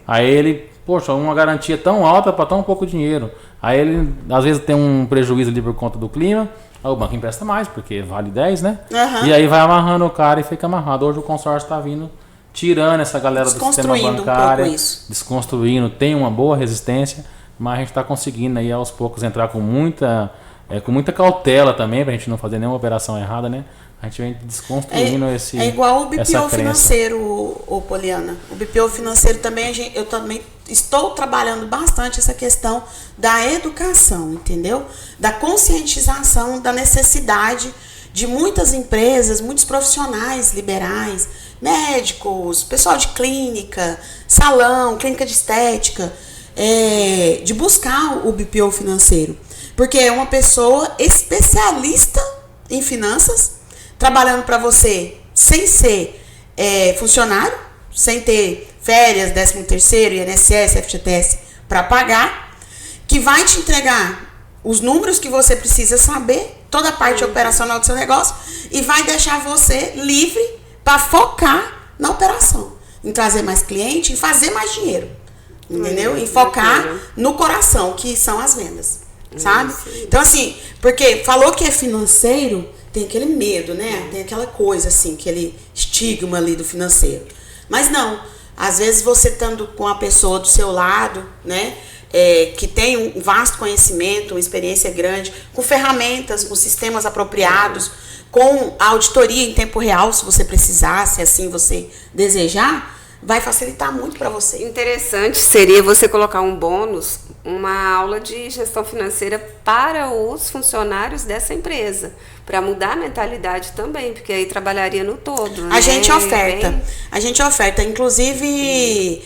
Aí ele, poxa, uma garantia tão alta para tão pouco dinheiro. Aí ele, às vezes, tem um prejuízo ali por conta do clima. Aí o banco empresta mais, porque vale 10, né? Uhum. E aí vai amarrando o cara e fica amarrado. Hoje o consórcio está vindo, tirando essa galera do sistema bancário, desconstruindo. Tem uma boa resistência, mas a gente está conseguindo aí aos poucos entrar com muita cautela também, para a gente não fazer nenhuma operação errada, né? A gente vem desconstruindo esse. É igual o BPO financeiro, o Poliana. O BPO financeiro também, eu também estou trabalhando bastante essa questão da educação, entendeu? Da conscientização da necessidade de muitas empresas, muitos profissionais liberais, médicos, pessoal de clínica, salão, clínica de estética, de buscar o BPO financeiro. Porque é uma pessoa especialista em finanças, trabalhando para você sem ser funcionário, sem ter férias, 13º, INSS, FGTS para pagar, que vai te entregar os números que você precisa saber, toda a parte operacional do seu negócio, e vai deixar você livre para focar na operação, em trazer mais cliente, em fazer mais dinheiro, entendeu? Em focar no coração, que são as vendas, sabe? Então assim, porque falou que é financeiro, tem aquele medo, né? Tem aquela coisa assim, aquele estigma ali do financeiro. Mas não, às vezes você estando com a pessoa do seu lado, né? Que tem um vasto conhecimento, uma experiência grande, com ferramentas, com sistemas apropriados, com a auditoria em tempo real, se você precisar, se assim você desejar, vai facilitar muito para você. Interessante seria você colocar um bônus, uma aula de gestão financeira para os funcionários dessa empresa, para mudar a mentalidade também, porque aí trabalharia no todo. A gente oferta, inclusive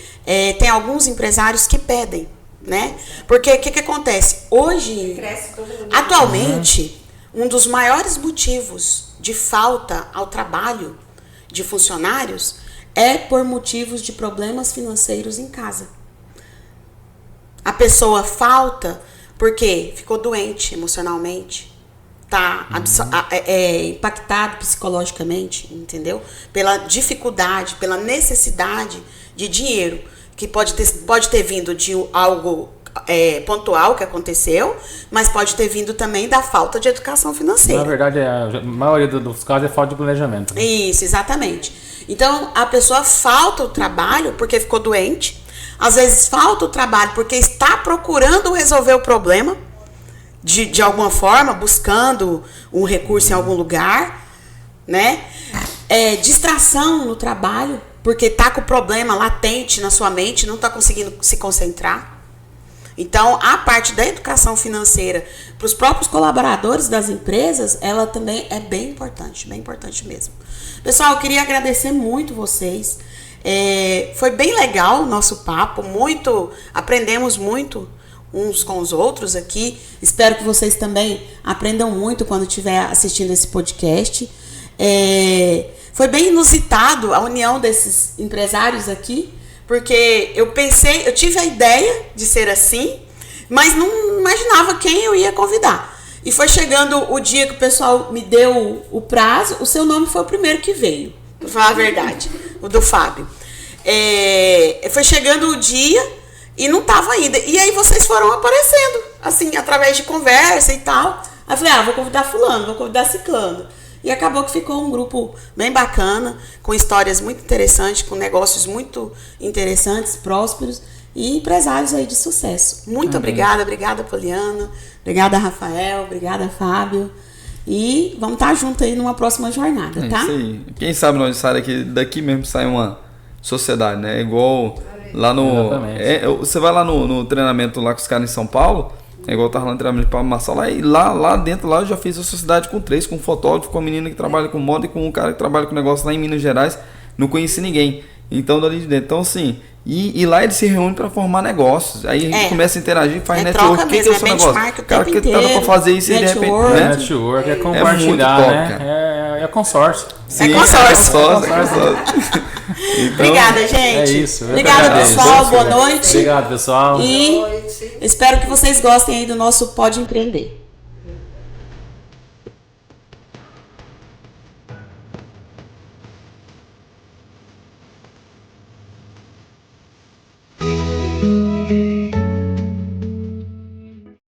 tem alguns empresários que pedem, né? Porque o que acontece? Hoje, atualmente, um dos maiores motivos de falta ao trabalho de funcionários é por motivos de problemas financeiros em casa. A pessoa falta porque ficou doente emocionalmente, tá impactado psicologicamente, entendeu? Pela dificuldade, pela necessidade de dinheiro, que pode ter vindo de algo pontual que aconteceu, mas pode ter vindo também da falta de educação financeira. Na verdade, a maioria dos casos é falta de planejamento. Né? Isso, exatamente. Então, a pessoa falta o trabalho porque ficou doente, às vezes falta o trabalho porque está procurando resolver o problema, de alguma forma, buscando um recurso em algum lugar, né? Distração no trabalho, porque está com o problema latente na sua mente, não está conseguindo se concentrar. Então, a parte da educação financeira para os próprios colaboradores das empresas, ela também é bem importante mesmo. Pessoal, eu queria agradecer muito vocês. Foi bem legal o nosso papo, aprendemos muito uns com os outros aqui. Espero que vocês também aprendam muito quando estiver assistindo esse podcast. Foi bem inusitado a união desses empresários aqui, porque eu tive a ideia de ser assim, mas não imaginava quem eu ia convidar. E foi chegando o dia que o pessoal me deu o prazo, o seu nome foi o primeiro que veio, pra falar a verdade, o do Fábio. Foi chegando o dia e não tava ainda. E aí vocês foram aparecendo, assim, através de conversa e tal. Aí eu falei, vou convidar fulano, vou convidar ciclano. E acabou que ficou um grupo bem bacana, com histórias muito interessantes, com negócios muito interessantes, prósperos e empresários aí de sucesso. Muito obrigada Poliana, obrigada Rafael, obrigada Fábio. E vamos estar juntos aí numa próxima jornada, tá? Isso aí. Quem sabe nós sai daqui mesmo sai uma sociedade, né? Igual lá no... você vai lá no treinamento lá com os caras em São Paulo, é igual eu tava lá no treinamento de Pablo Marçal, e lá dentro lá eu já fiz a sociedade com 3, com um fotógrafo, com uma menina que trabalha com moda e com um cara que trabalha com negócio lá em Minas Gerais. Não conheci ninguém. Então, dali de dentro. Então, assim, e lá eles se reúnem para formar negócios. Aí a gente começa a interagir, faz network. O que é o seu negócio? O cara que tá para fazer isso e de repente. Né? Network é compartilhar, né? É consórcio. Sim, é consórcio. Então, obrigada, gente. É isso. Obrigada, pessoal. Boa noite. Obrigado, pessoal. E espero que vocês gostem aí do nosso Pode Empreender.